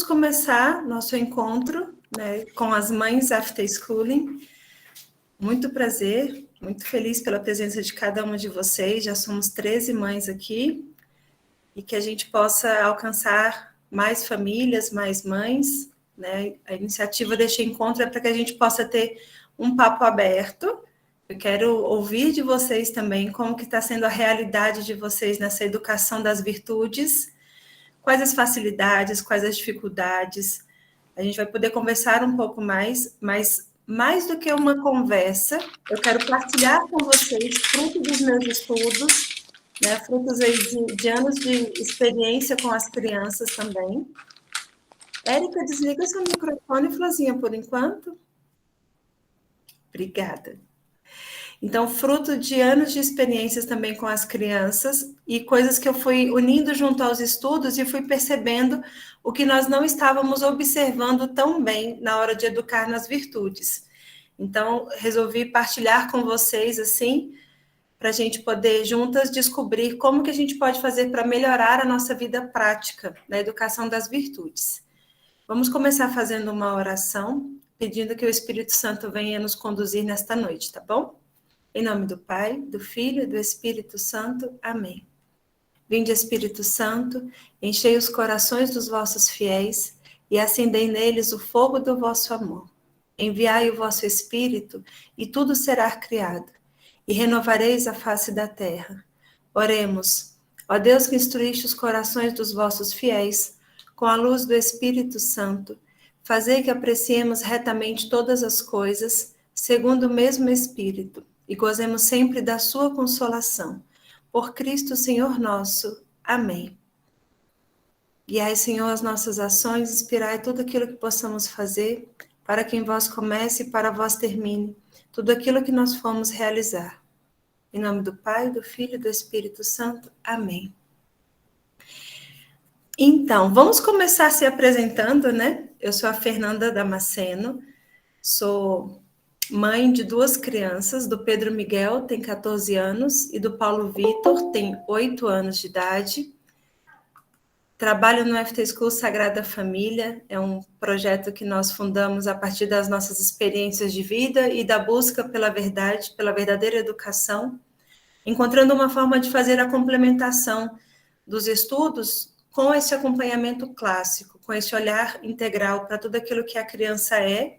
vamos começar nosso encontro, né, com as mães After Schooling. Muito prazer, muito feliz pela presença de cada uma de vocês. Já somos 13 mães aqui, e que a gente possa alcançar mais famílias, mais mães, né? A iniciativa deste encontro é para que a gente possa ter um papo aberto. Eu quero ouvir de vocês também como que está sendo a realidade de vocês nessa educação das virtudes, quais as facilidades, quais as dificuldades. A gente vai poder conversar um pouco mais, mas mais do que uma conversa, eu quero partilhar com vocês fruto dos meus estudos, né, frutos aí de anos de experiência com as crianças também. Érica, desliga seu microfone, Flazinha, por enquanto. Obrigada. Então, fruto de anos de experiências também com as crianças e coisas que eu fui unindo junto aos estudos e fui percebendo o que nós não estávamos observando tão bem na hora de educar nas virtudes. Então, resolvi partilhar com vocês, assim, para a gente poder juntas descobrir como que a gente pode fazer para melhorar a nossa vida prática na educação das virtudes. Vamos começar fazendo uma oração, pedindo que o Espírito Santo venha nos conduzir nesta noite, tá bom? Em nome do Pai, do Filho e do Espírito Santo. Amém. Vinde, Espírito Santo, enchei os corações dos vossos fiéis e acendei neles o fogo do vosso amor. Enviai o vosso Espírito e tudo será criado, e renovareis a face da terra. Oremos. Ó Deus que instruíste os corações dos vossos fiéis, com a luz do Espírito Santo, fazei que apreciemos retamente todas as coisas, segundo o mesmo Espírito, e gozemos sempre da sua consolação. Por Cristo, Senhor nosso. Amém. Guiai, Senhor, as nossas ações, inspirai tudo aquilo que possamos fazer, para que em vós comece e para vós termine, tudo aquilo que nós formos realizar. Em nome do Pai, do Filho e do Espírito Santo. Amém. Então, vamos começar se apresentando, né? Eu sou a Fernanda Damasceno, sou mãe de 2 crianças, do Pedro Miguel, tem 14 anos, e do Paulo Vitor, tem 8 anos de idade. Trabalho no After School Sagrada Família, é um projeto que nós fundamos a partir das nossas experiências de vida e da busca pela verdade, pela verdadeira educação, encontrando uma forma de fazer a complementação dos estudos com esse acompanhamento clássico, com esse olhar integral para tudo aquilo que a criança é,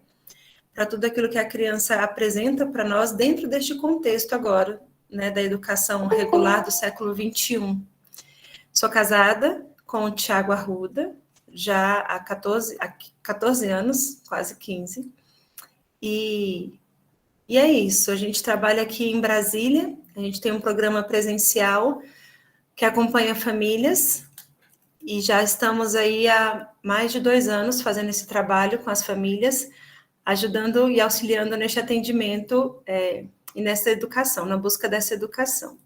para tudo aquilo que a criança apresenta para nós dentro deste contexto agora, né, da educação regular do século XXI. Sou casada com o Tiago Arruda, já há 14 anos, quase 15, e é isso, a gente trabalha aqui em Brasília, a gente tem um programa presencial que acompanha famílias, e já estamos aí há mais de 2 anos fazendo esse trabalho com as famílias, ajudando e auxiliando neste atendimento e nessa educação, na busca dessa educação.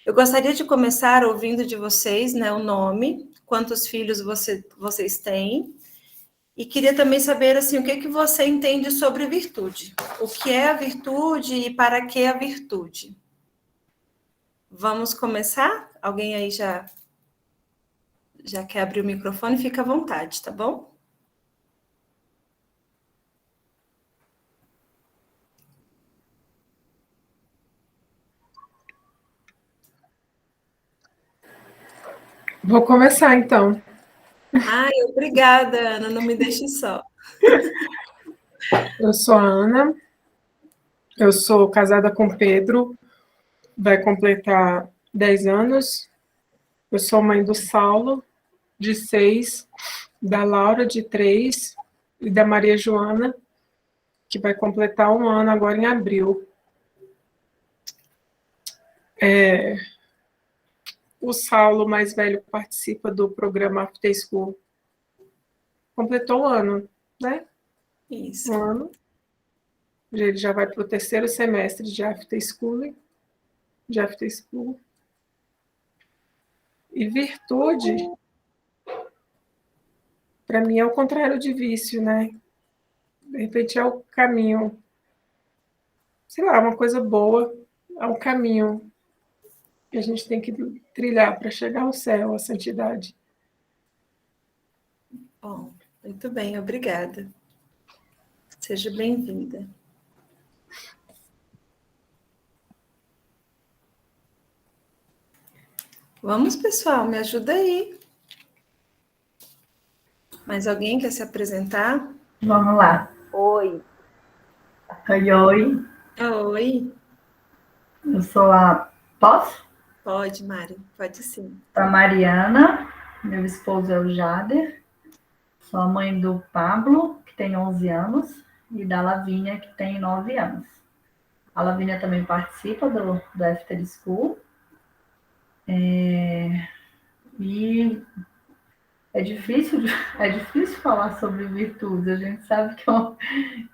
Eu gostaria de começar ouvindo de vocês, né, o nome, quantos filhos vocês têm, e queria também saber, assim, o que você entende sobre virtude. O que é a virtude e para que a virtude? Vamos começar? Alguém aí já quer abrir o microfone? Fica à vontade, tá bom? Vou começar, então. Ai, obrigada, Ana, não me deixe só. Eu sou a Ana, eu sou casada com o Pedro, vai completar 10 anos. Eu sou mãe do Saulo, de 6, da Laura, de 3, e da Maria Joana, que vai completar 1 ano agora em abril. O Saulo, mais velho, participa do programa After School. Completou 1 ano, né? Isso. 1 ano. Ele já vai para o 3º semestre de After School. E virtude, para mim, é o contrário de vício, né? De repente é o caminho, sei lá, uma coisa boa, é um caminho que a gente tem que trilhar para chegar ao céu, à santidade. Bom, muito bem, obrigada. Seja bem-vinda. Vamos, pessoal, me ajuda aí. Mais alguém quer se apresentar? Vamos lá. Oi, Oi. Oi. Eu sou a... Posso? Pode, Mari, pode sim. A Mariana, meu esposo é o Jader, sou a mãe do Pablo, que tem 11 anos, e da Lavínia, que tem 9 anos. A Lavínia também participa do After School. E é difícil falar sobre virtudes. A gente sabe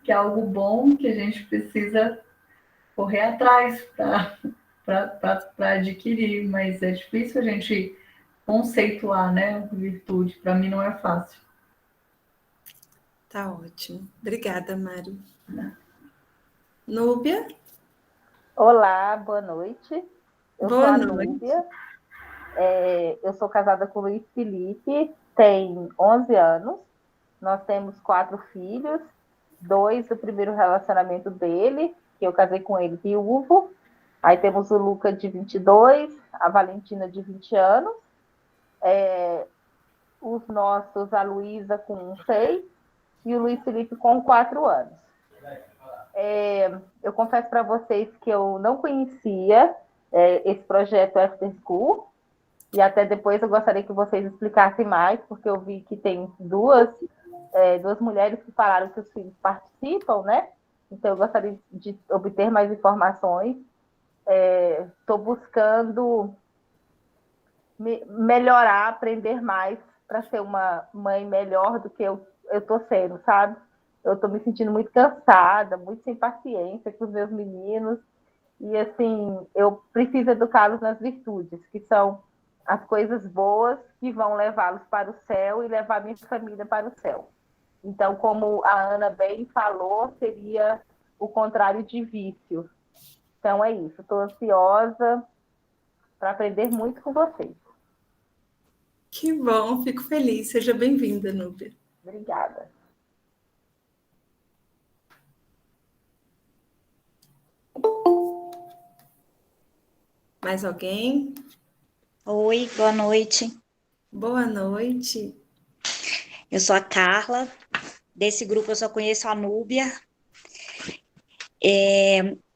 que é algo bom que a gente precisa correr atrás para adquirir, mas é difícil a gente conceituar, né, virtude. Para mim não é fácil. Tá ótimo. Obrigada, Mari. Núbia? olá, boa noite. Eu sou Boa a noite. Núbia. Eu sou casada com o Luiz Felipe, tem 11 anos. Nós temos 4 filhos, 2 do primeiro relacionamento dele, que eu casei com ele viúvo. Aí temos o Luca, de 22, a Valentina, de 20 anos. Os nossos, a Luísa, com 6 e o Luiz Felipe, com 4 anos. Eu confesso para vocês que eu não conhecia esse projeto After School, e até depois eu gostaria que vocês explicassem mais, porque eu vi que tem duas mulheres que falaram que os filhos participam, né? Então eu gostaria de obter mais informações. Estou buscando melhorar, aprender mais para ser uma mãe melhor do que eu estou sendo, sabe? Eu estou me sentindo muito cansada, muito sem paciência com os meus meninos. E, assim, eu preciso educá-los nas virtudes, que são as coisas boas que vão levá-los para o céu e levar minha família para o céu. Então, como a Ana bem falou, seria o contrário de vício. Então, é isso. Estou ansiosa para aprender muito com vocês. Que bom, fico feliz. Seja bem-vinda, Núbia. Obrigada. Mais alguém? Oi, boa noite. Boa noite. Eu sou a Carla. Desse grupo eu só conheço a Núbia.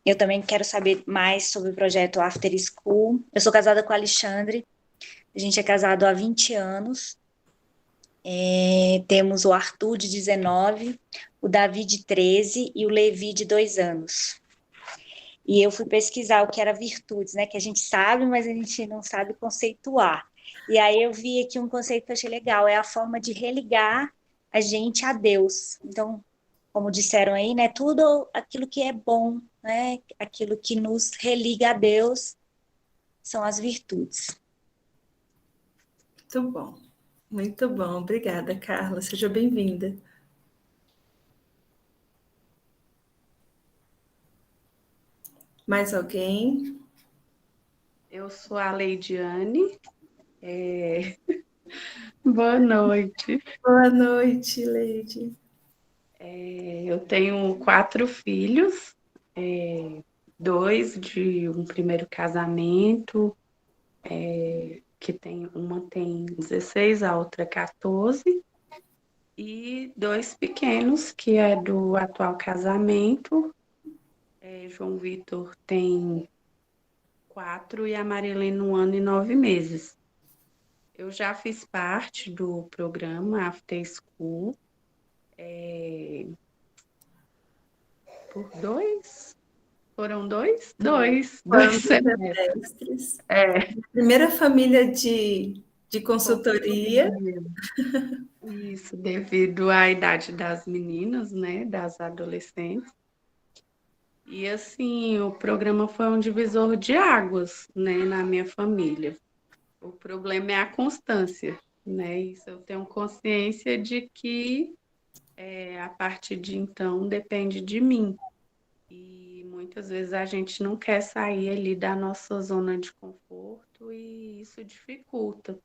Eu também quero saber mais sobre o projeto After School. Eu sou casada com o Alexandre. A gente é casado há 20 anos. Temos o Arthur, de 19, o Davi, de 13 e o Levi, de 2 anos. E eu fui pesquisar o que era virtudes, né? Que a gente sabe, mas a gente não sabe conceituar. E aí eu vi aqui um conceito que eu achei legal, é a forma de religar a gente a Deus. Então, como disseram aí, né? Tudo aquilo que é bom, né? Aquilo que nos religa a Deus são as virtudes. Muito bom. Muito bom. Obrigada, Carla. Seja bem-vinda. Mais alguém? Eu sou a Leidiane. Boa noite. Boa noite, Leide. Eu tenho 4 filhos, 2 de um primeiro casamento, uma tem 16, a outra 14, e 2 pequenos, que é do atual casamento. João Vitor tem 4 e a Marilene 1 ano e 9 meses. Eu já fiz parte do programa After School por 2? Foram 2? 2 semestres. Primeira família de consultoria. Isso, devido à idade das meninas, né, das adolescentes. E assim, o programa foi um divisor de águas, né, na minha família. O problema é a constância, né? Isso eu tenho consciência de que a partir de então depende de mim. E muitas vezes a gente não quer sair ali da nossa zona de conforto e isso dificulta.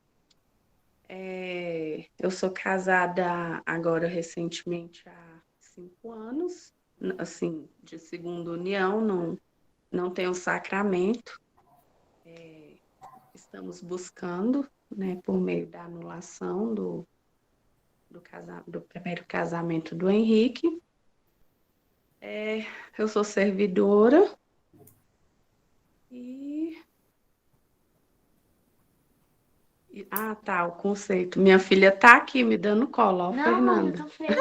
Eu sou casada agora recentemente há 5 anos, assim, de segunda união, não tenho sacramento. Estamos buscando, né, por meio da anulação do primeiro casamento do Henrique. Eu sou servidora e... Ah, tá, o conceito. Minha filha tá aqui me dando colo, ó, Fernanda. Eu tô feliz.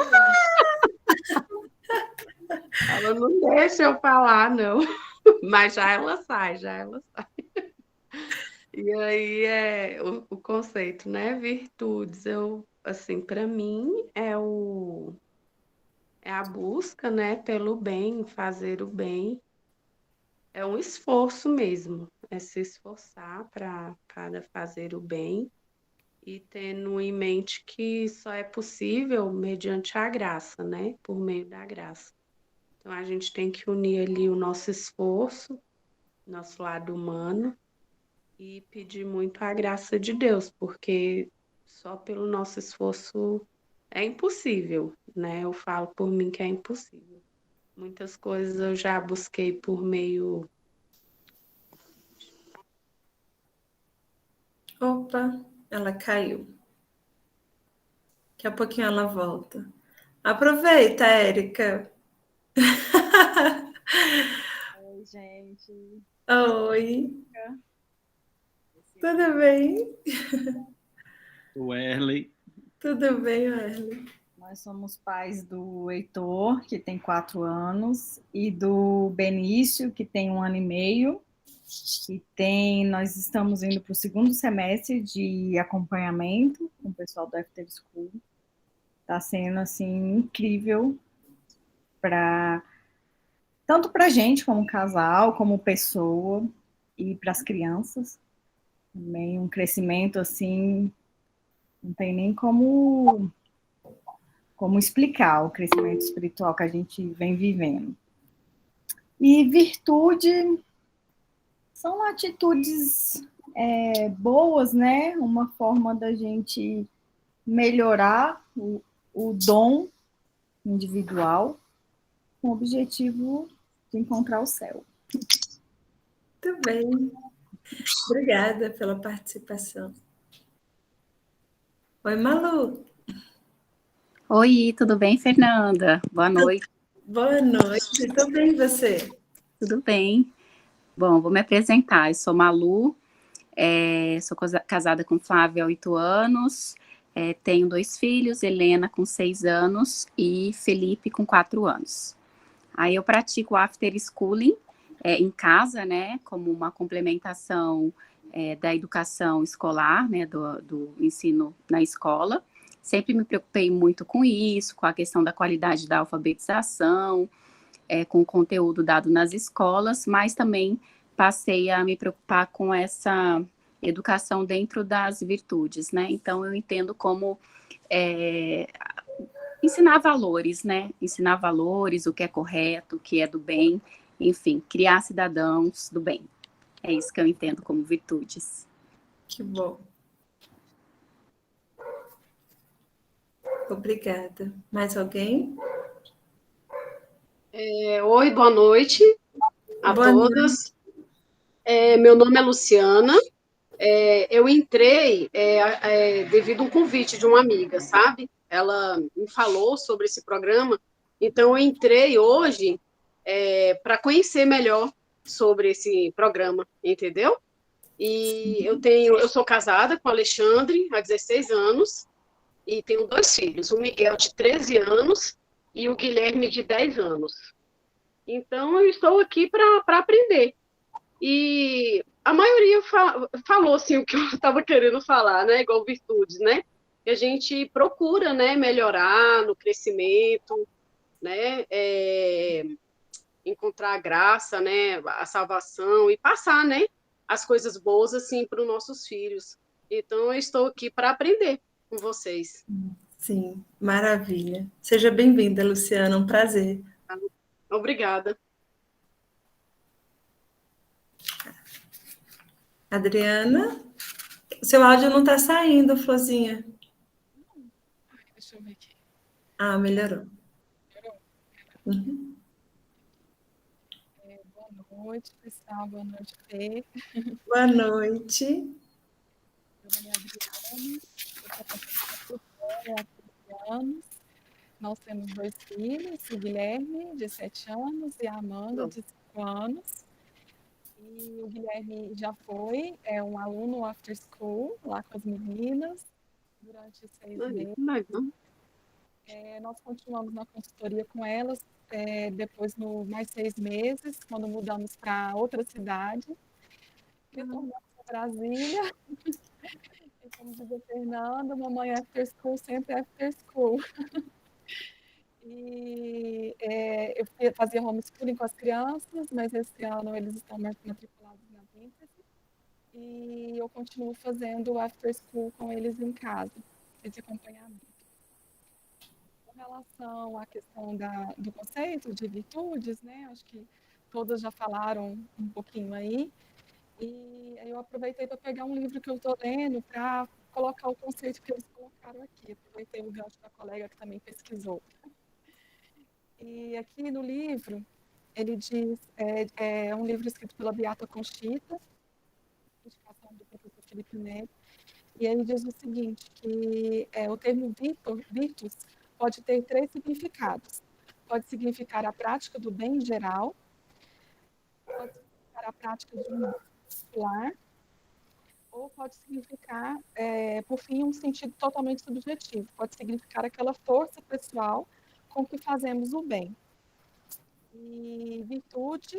Ela não deixa eu falar, não. Mas já ela sai. E aí o conceito, né? Virtudes, assim, para mim é a busca, né, pelo bem, fazer o bem. É um esforço mesmo, é se esforçar para fazer o bem e tendo em mente que só é possível mediante a graça, né? Por meio da graça. Então a gente tem que unir ali o nosso esforço, nosso lado humano, e pedir muito a graça de Deus, porque só pelo nosso esforço é impossível, né? Eu falo por mim que é impossível. Muitas coisas eu já busquei por meio. Opa, ela caiu. Daqui a pouquinho ela volta. Aproveita, Érica. Oi, gente. Oi, tudo bem? O Erley. Tudo bem, Erle? Nós somos pais do Heitor, que tem 4 anos, e do Benício, que tem 1 ano e meio. Nós estamos indo para o 2º semestre de acompanhamento com o pessoal do After School. Está sendo, assim, incrível tanto para a gente como casal, como pessoa, e para as crianças. Também um crescimento, assim, não tem nem como explicar o crescimento espiritual que a gente vem vivendo. E virtude são atitudes boas, né? Uma forma da gente melhorar o dom individual com o objetivo de encontrar o céu. Tudo bem. Obrigada pela participação. Oi, Malu. Oi, tudo bem, Fernanda? Boa noite. Boa noite. Tudo bem, e você? Tudo bem. Bom, vou me apresentar. Eu sou Malu, sou casada com Flávia há 8 anos, tenho 2 filhos, Helena com 6 anos e Felipe com 4 anos. Aí eu pratico after schooling em casa, né, como uma complementação da educação escolar, né, do ensino na escola. Sempre me preocupei muito com isso, com a questão da qualidade da alfabetização, com o conteúdo dado nas escolas, mas também passei a me preocupar com essa educação dentro das virtudes, né? Então, eu entendo como ensinar valores, né? Ensinar valores, o que é correto, o que é do bem, enfim, criar cidadãos do bem. É isso que eu entendo como virtudes. Que bom. Obrigada. Mais alguém? Oi, boa noite a Boa todas. Meu nome é Luciana. Eu entrei devido a um convite de uma amiga, sabe? Ela me falou sobre esse programa, então eu entrei hoje para conhecer melhor sobre esse programa, entendeu? E eu sou casada com o Alexandre há 16 anos e tenho 2 filhos, o Miguel de 13 anos e o Guilherme de 10 anos. Então, eu estou aqui para aprender. E a maioria falou assim, o que eu estava querendo falar, né? Igual virtudes, né? Que a gente procura, né, melhorar no crescimento, né? Encontrar a graça, né? A salvação e passar, né? As coisas boas assim para os nossos filhos. Então, eu estou aqui para aprender com vocês. Sim, maravilha. Seja bem-vinda, Luciana, um prazer. Obrigada. Adriana, Seu áudio não está saindo, Florzinha. Deixa eu ver aqui. Ah, melhorou. Melhorou? Uhum. Boa noite, pessoal. Boa noite, Fê. Boa noite. Meu nome é Adriana, eu sou há 13 anos. Nós temos 2 filhos, o Guilherme, de 7 anos, e a Amanda, de 5 anos. E o Guilherme já foi um aluno after school, lá com as meninas, durante 6 meses. Nós continuamos na consultoria com elas, depois, mais 6 meses, quando mudamos para outra cidade. Retornamos para Brasília. E como diz a Fernanda, mamãe after school, sempre after school. E eu fazia homeschooling com as crianças, mas esse ano eles estão matriculados na Vintage. E eu continuo fazendo after school com eles em casa, esse acompanhamento. Com relação à questão do conceito de virtudes, né? Acho que todas já falaram um pouquinho aí. E eu aproveitei para pegar um livro que eu estou lendo para colocar o conceito que eles colocaram aqui. Aproveitei o gancho da colega que também pesquisou. E aqui no livro, ele diz, é um livro escrito pela Beata Conchita, indicação do professor Felipe Neto, e ele diz o seguinte, que o termo virtus pode ter 3 significados. Pode significar a prática do bem em geral, pode significar a prática de um particular, ou pode significar, por fim, um sentido totalmente subjetivo. Pode significar aquela força pessoal com que fazemos o bem. E virtude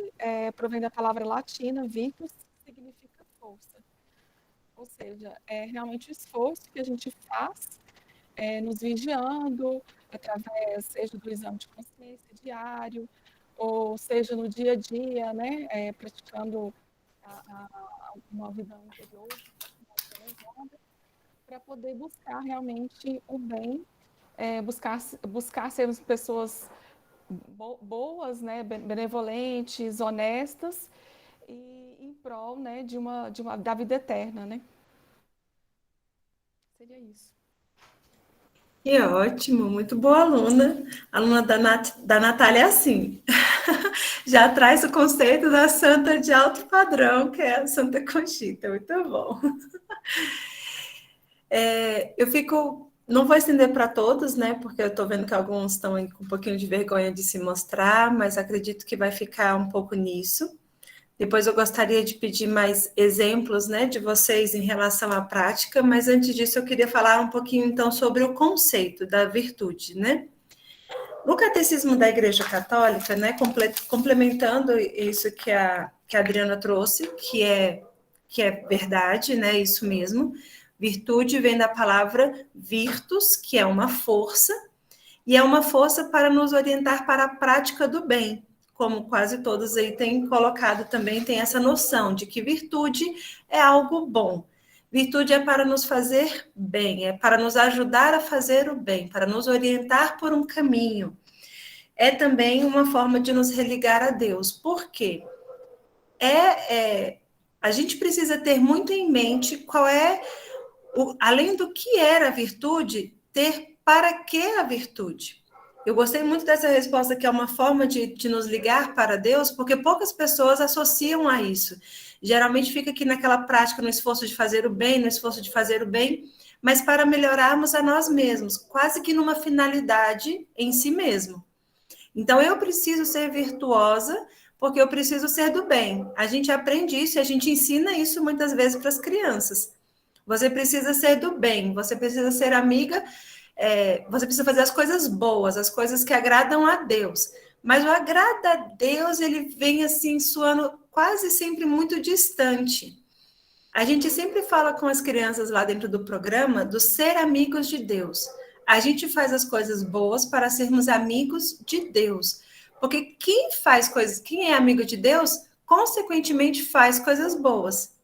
provém da palavra latina, virtus, significa força. Ou seja, é realmente o esforço que a gente faz nos vigiando, através, seja do exame de consciência diário, ou seja no dia a dia, né, praticando uma vida interior, para poder buscar realmente o bem, buscar sermos pessoas boas, né, benevolentes, honestas e em prol, né, da vida eterna, né? Seria isso. Que ótimo, muito boa aluna. A aluna da Natália é assim. Já traz o conceito da santa de alto padrão, que é a Santa Conchita. Muito bom. Não vou estender para todos, né? Porque eu estou vendo que alguns estão com um pouquinho de vergonha de se mostrar, mas acredito que vai ficar um pouco nisso. Depois eu gostaria de pedir mais exemplos, né, de vocês em relação à prática, mas antes disso eu queria falar um pouquinho, então, sobre o conceito da virtude, né? No Catecismo da Igreja Católica, né, complementando isso que a Adriana trouxe, que é verdade, né, isso mesmo, virtude vem da palavra virtus, que é uma força, e é uma força para nos orientar para a prática do bem, como quase todos aí têm colocado também, tem essa noção de que virtude é algo bom. Virtude é para nos fazer bem, é para nos ajudar a fazer o bem, para nos orientar por um caminho. É também uma forma de nos religar a Deus. Por quê? A gente precisa ter muito em mente qual é, além do que era a virtude, ter para que a virtude. Eu gostei muito dessa resposta, que é uma forma de nos ligar para Deus, porque poucas pessoas associam a isso. Geralmente fica aqui naquela prática, no esforço de fazer o bem, mas para melhorarmos a nós mesmos, quase que numa finalidade em si mesmo. Então, eu preciso ser virtuosa, porque eu preciso ser do bem. A gente aprende isso e a gente ensina isso muitas vezes para as crianças. Você precisa ser do bem, você precisa ser amiga, você precisa fazer as coisas boas, as coisas que agradam a Deus. Mas o agrada a Deus, ele vem assim, soando quase sempre muito distante. A gente sempre fala com as crianças lá dentro do programa do ser amigos de Deus. A gente faz as coisas boas para sermos amigos de Deus. Porque quem é amigo de Deus, consequentemente faz coisas boas.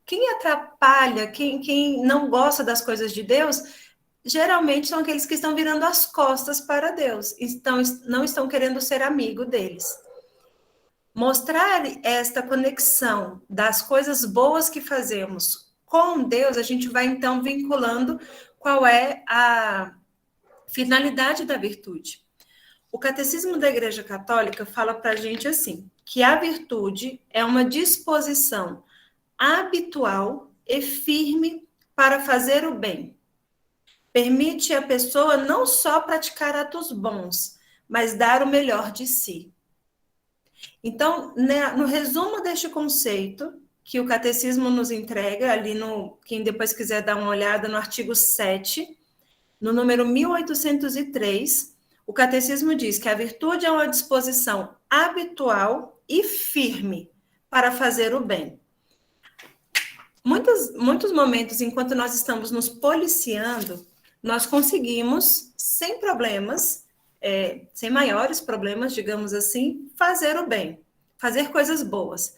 Quem atrapalha, quem não gosta das coisas de Deus, geralmente são aqueles que estão virando as costas para Deus, então não estão querendo ser amigo deles. Mostrar esta conexão das coisas boas que fazemos com Deus, a gente vai, então, vinculando qual é a finalidade da virtude. O Catecismo da Igreja Católica fala para a gente assim, que a virtude é uma disposição habitual e firme para fazer o bem. Permite a pessoa não só praticar atos bons, mas dar o melhor de si. Então, no resumo deste conceito, que o Catecismo nos entrega, ali quem depois quiser dar uma olhada no artigo 7, no número 1803, o Catecismo diz que a virtude é uma disposição habitual e firme para fazer o bem. Muitos momentos, enquanto nós estamos nos policiando, nós conseguimos, sem problemas, sem maiores problemas, digamos assim, fazer o bem, fazer coisas boas.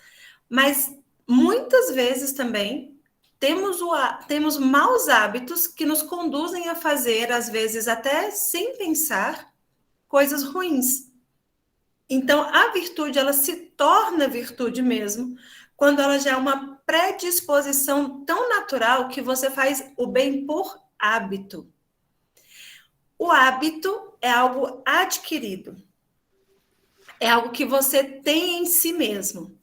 Mas, muitas vezes também, temos maus hábitos que nos conduzem a fazer, às vezes até sem pensar, coisas ruins. Então, a virtude, ela se torna virtude mesmo, quando ela já é uma predisposição tão natural que você faz o bem por hábito. O hábito é algo adquirido. É algo que você tem em si mesmo,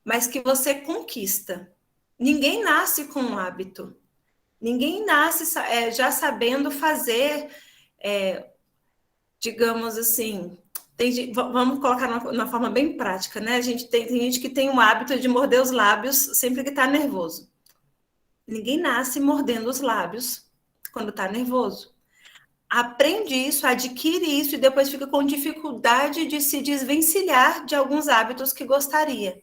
mas que você conquista. Ninguém nasce com um hábito. Ninguém nasce já sabendo fazer, digamos assim, vamos colocar na forma bem prática, né? Tem gente que tem o hábito de morder os lábios sempre que está nervoso. Ninguém nasce mordendo os lábios quando está nervoso. Aprende isso, adquire isso e depois fica com dificuldade de se desvencilhar de alguns hábitos que gostaria.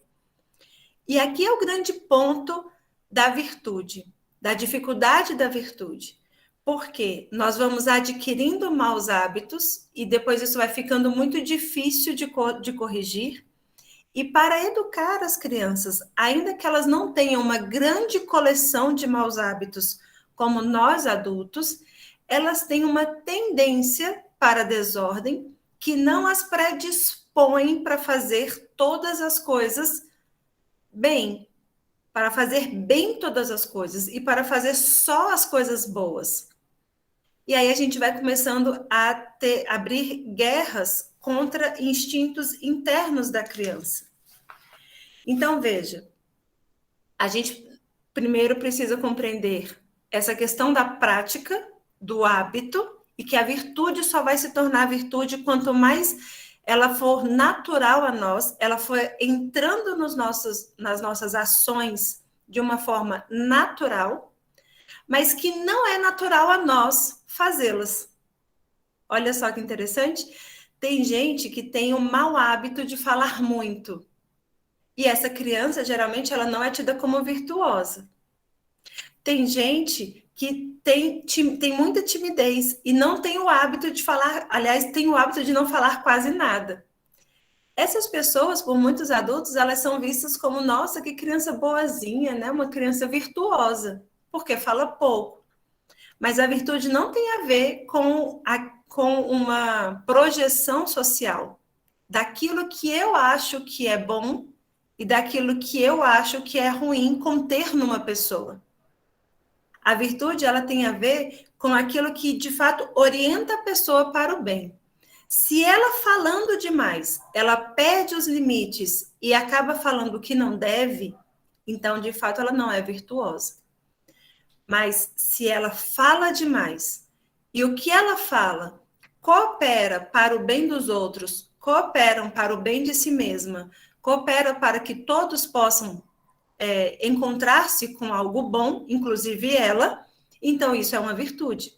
E aqui é o grande ponto da virtude, da dificuldade da virtude. Porque nós vamos adquirindo maus hábitos e depois isso vai ficando muito difícil de corrigir. E para educar as crianças, ainda que elas não tenham uma grande coleção de maus hábitos, como nós adultos, elas têm uma tendência para a desordem que não as predispõe para fazer todas as coisas bem, para fazer bem todas as coisas e para fazer só as coisas boas. E aí a gente vai começando a abrir guerras contra instintos internos da criança. Então, veja, a gente primeiro precisa compreender essa questão da prática, do hábito, e que a virtude só vai se tornar virtude quanto mais ela for natural a nós, ela for entrando nas nossas ações de uma forma natural, mas que não é natural a nós fazê-las. Olha só que interessante. Tem gente que tem o mau hábito de falar muito. E essa criança, geralmente, ela não é tida como virtuosa. Tem gente que tem muita timidez e não tem o hábito de falar, aliás, tem o hábito de não falar quase nada. Essas pessoas, por muitos adultos, elas são vistas como, nossa, que criança boazinha, né? Uma criança virtuosa, porque fala pouco. Mas a virtude não tem a ver com uma projeção social daquilo que eu acho que é bom e daquilo que eu acho que é ruim conter numa pessoa. A virtude, ela tem a ver com aquilo que, de fato, orienta a pessoa para o bem. Se ela falando demais, ela perde os limites e acaba falando o que não deve, então, de fato, ela não é virtuosa. Mas se ela fala demais e o que ela fala coopera para o bem dos outros, cooperam para o bem de si mesma, coopera para que todos possam encontrar-se com algo bom, inclusive ela, então isso é uma virtude.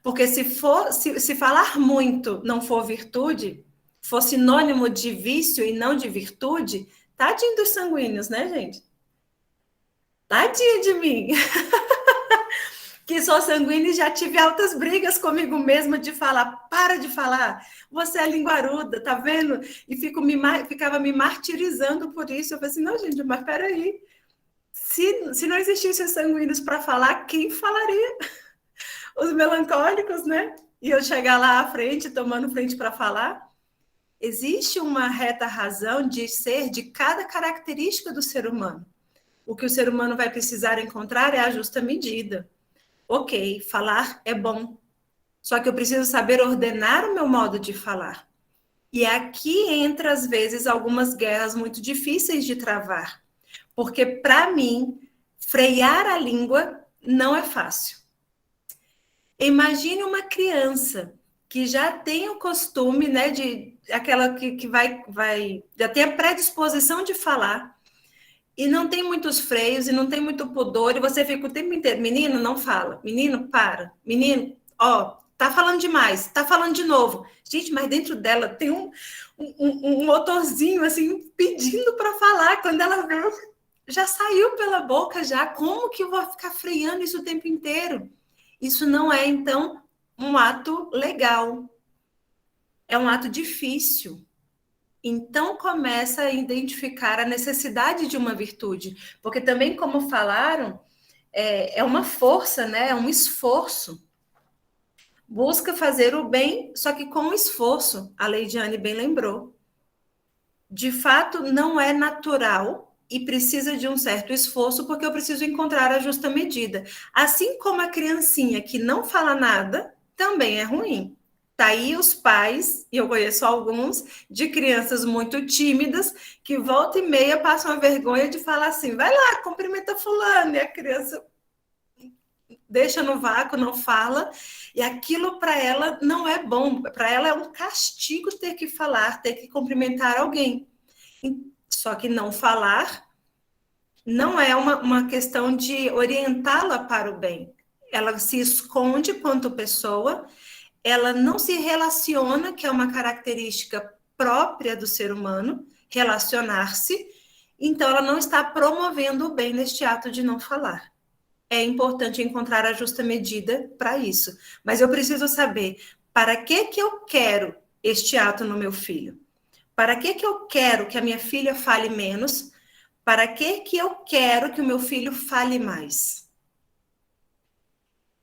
Porque se falar muito não for virtude, for sinônimo de vício e não de virtude, tadinho dos sanguíneos, né, gente? Tadinho de mim. Que sou sanguínea e já tive altas brigas comigo mesma de falar, para de falar, você é linguaruda, tá vendo? E ficava me martirizando por isso. Eu falei assim, não, gente, mas peraí, se não existissem sanguíneos para falar, quem falaria? Os melancólicos, né? E eu chegar lá à frente, tomando frente para falar. Existe uma reta razão de ser de cada característica do ser humano. o que o ser humano vai precisar encontrar é a justa medida. Ok, falar é bom, só que eu preciso saber ordenar o meu modo de falar. E aqui entra, às vezes, algumas guerras muito difíceis de travar, porque, para mim, frear a língua não é fácil. Imagine uma criança que já tem o costume, né, de aquela que já tem a predisposição de falar, e não tem muitos freios, e não tem muito pudor, e você fica o tempo inteiro, menino, não fala, menino, para, menino, ó, tá falando demais, tá falando de novo. Gente, mas dentro dela tem um motorzinho, assim, pedindo para falar, quando ela vê, já saiu pela boca, já, como que eu vou ficar freando isso o tempo inteiro? Isso não é, então, um ato legal. É um ato difícil. Então, começa a identificar a necessidade de uma virtude. Porque também, como falaram, é uma força, né? É um esforço. Busca fazer o bem, só que com esforço. A Leidiane bem lembrou. De fato, não é natural e precisa de um certo esforço, porque eu preciso encontrar a justa medida. Assim como a criancinha que não fala nada, também é ruim. Tá aí os pais, e eu conheço alguns, de crianças muito tímidas, que volta e meia passam a vergonha de falar assim, vai lá, cumprimenta fulano, e a criança deixa no vácuo, não fala, e aquilo para ela não é bom, para ela é um castigo ter que falar, ter que cumprimentar alguém. Só que não falar não é uma questão de orientá-la para o bem. Ela se esconde quanto pessoa, ela não se relaciona, que é uma característica própria do ser humano, relacionar-se, então ela não está promovendo o bem neste ato de não falar. É importante encontrar a justa medida para isso. Mas eu preciso saber, para que eu quero este ato no meu filho? Para que eu quero que a minha filha fale menos? Para que eu quero que o meu filho fale mais?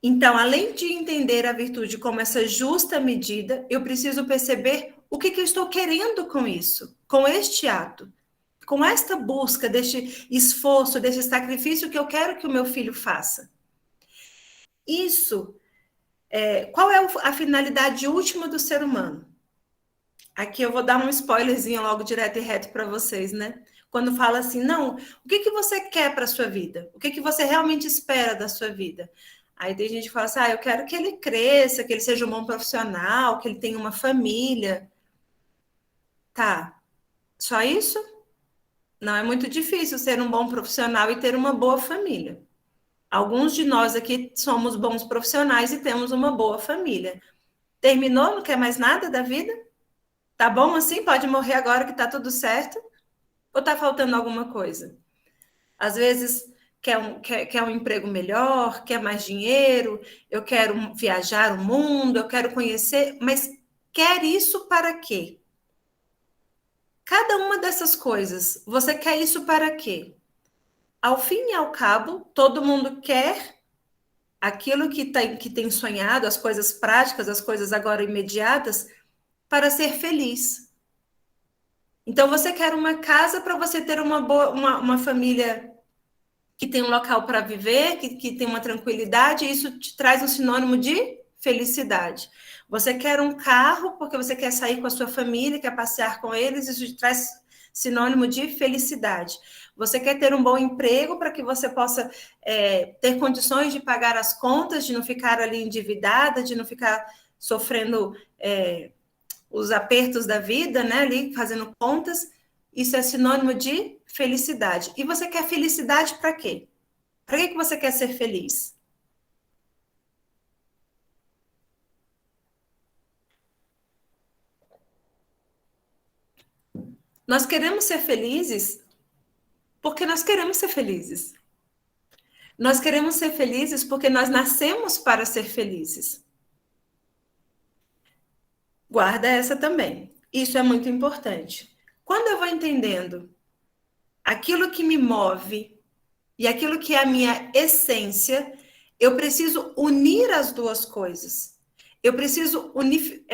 Então, além de entender a virtude como essa justa medida, eu preciso perceber o que eu estou querendo com isso, com este ato, com esta busca, deste esforço, desse sacrifício que eu quero que o meu filho faça. Isso, qual é a finalidade última do ser humano? Aqui eu vou dar um spoilerzinho logo direto e reto para vocês, né? Quando fala assim, não, o que você quer para a sua vida? O que você realmente espera da sua vida? Aí tem gente que fala assim, eu quero que ele cresça, que ele seja um bom profissional, que ele tenha uma família. Tá, só isso? Não, é muito difícil ser um bom profissional e ter uma boa família. Alguns de nós aqui somos bons profissionais e temos uma boa família. Terminou? Não quer mais nada da vida? Tá bom assim? Pode morrer agora que tá tudo certo? Ou tá faltando alguma coisa? Às vezes quer um emprego melhor, quer mais dinheiro, eu quero viajar o mundo, eu quero conhecer, mas quer isso para quê? Cada uma dessas coisas, você quer isso para quê? Ao fim e ao cabo, todo mundo quer aquilo que tem sonhado, as coisas práticas, as coisas agora imediatas, para ser feliz. Então, você quer uma casa para você ter uma família que tem um local para viver, que tem uma tranquilidade, e isso te traz um sinônimo de felicidade. Você quer um carro porque você quer sair com a sua família, quer passear com eles, isso te traz sinônimo de felicidade. Você quer ter um bom emprego para que você possa ter condições de pagar as contas, de não ficar ali endividada, de não ficar sofrendo os apertos da vida, né, ali fazendo contas. Isso é sinônimo de felicidade. E você quer felicidade para quê? Para que você quer ser feliz? Nós queremos ser felizes porque nós queremos ser felizes. Nós queremos ser felizes porque nós nascemos para ser felizes. Guarda essa também. Isso é muito importante. Quando eu vou entendendo aquilo que me move e aquilo que é a minha essência, eu preciso unir as duas coisas. Eu preciso unir,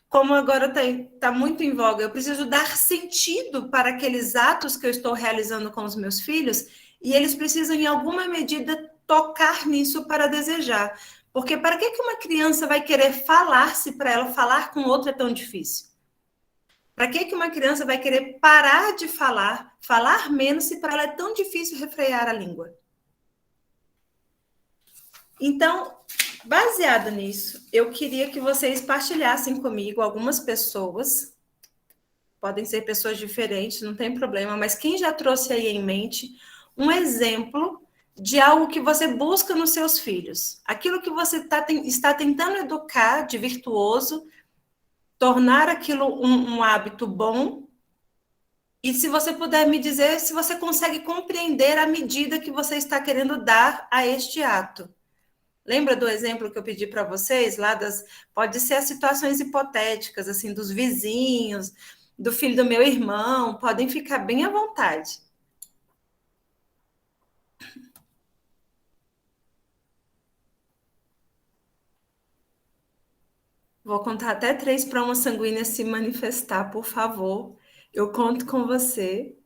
como agora está muito em voga, eu preciso dar sentido para aqueles atos que eu estou realizando com os meus filhos E eles precisam, em alguma medida, tocar nisso para desejar. Porque para que uma criança vai querer falar se para ela falar com outro é tão difícil? Para que uma criança vai querer parar de falar, falar menos, se para ela é tão difícil refrear a língua? Então, baseado nisso, eu queria que vocês partilhassem comigo algumas pessoas, podem ser pessoas diferentes, não tem problema, mas quem já trouxe aí em mente um exemplo de algo que você busca nos seus filhos, aquilo que você está tentando educar de virtuoso, tornar aquilo um hábito bom, e se você puder me dizer se você consegue compreender a medida que você está querendo dar a este ato. Lembra do exemplo que eu pedi para vocês, lá pode ser as situações hipotéticas, assim, dos vizinhos, do filho do meu irmão, podem ficar bem à vontade. Vou contar até 3 para uma sanguínea se manifestar, por favor. Eu conto com você.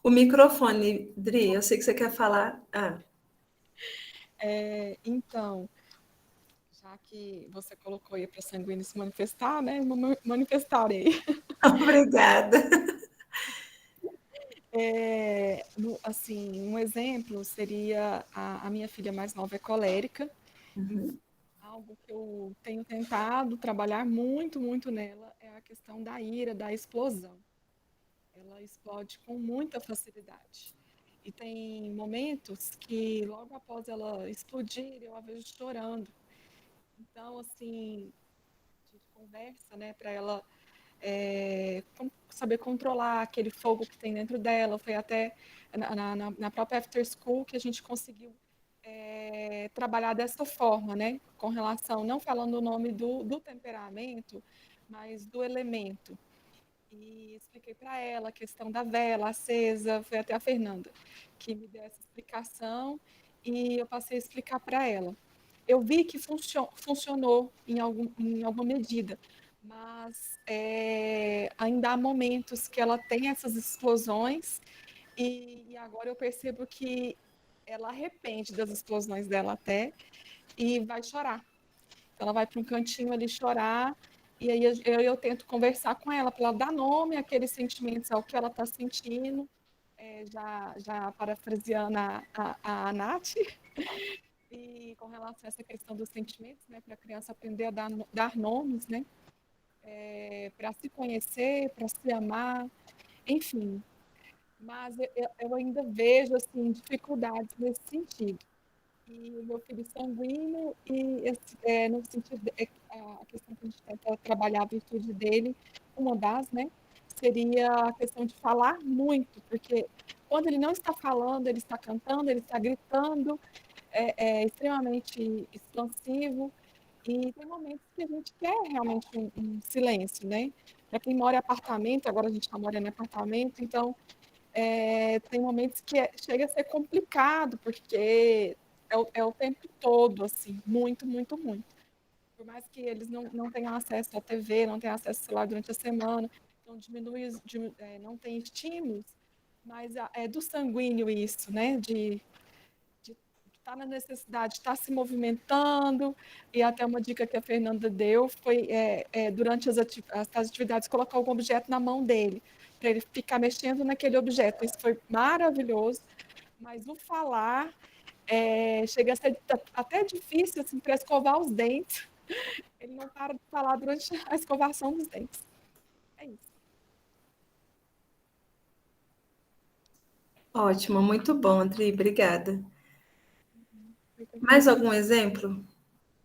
O microfone, Dri, eu sei que você quer falar. Então, já que você colocou aí para sanguíneo se manifestar, né? Manifestarei. Obrigada. Assim, um exemplo seria a minha filha mais nova é colérica. Algo que eu tenho tentado trabalhar muito, muito nela é a questão da ira, da explosão. Ela explode com muita facilidade. E tem momentos que, logo após ela explodir, eu a vejo chorando. Então, assim, a gente conversa, né, para ela saber controlar aquele fogo que tem dentro dela. Foi até na própria After School que a gente conseguiu trabalhar dessa forma, né, com relação, não falando o nome do temperamento, mas do elemento. E expliquei para ela a questão da vela acesa, foi até a Fernanda que me deu essa explicação e eu passei a explicar para ela. Eu vi que funcionou em alguma medida, mas ainda há momentos que ela tem essas explosões e agora eu percebo que ela arrepende das explosões dela até e vai chorar. Então, ela vai para um cantinho ali chorar e aí eu tento conversar com ela para ela dar nome àqueles sentimentos, ao que ela está sentindo, já parafraseando a Nath, e com relação a essa questão dos sentimentos, né, para a criança aprender a dar nomes, né, para se conhecer, para se amar, enfim. Mas eu ainda vejo assim, dificuldades nesse sentido. E o meu filho sanguíneo, e no sentido, a questão que a gente tenta trabalhar a virtude dele, uma das, né, seria a questão de falar muito, porque quando ele não está falando, ele está cantando, ele está gritando, é extremamente expansivo, e tem momentos que a gente quer realmente um silêncio, né? Para quem mora em apartamento, agora a gente está morando em apartamento, então tem momentos que chega a ser complicado, porque é o tempo todo, assim, muito, muito, muito. Por mais que eles não tenham acesso à TV, não tenham acesso ao celular durante a semana, então não tem estímulos, mas é do sanguíneo isso, né? De estar na necessidade, de estar se movimentando, e até uma dica que a Fernanda deu foi, durante as atividades, colocar algum objeto na mão dele, para ele ficar mexendo naquele objeto. Isso foi maravilhoso, mas o falar chega a ser até difícil assim, para escovar os dentes. Ele não para de falar durante a escovação dos dentes. É isso. Ótimo, muito bom, Adri, obrigada. Mais algum exemplo?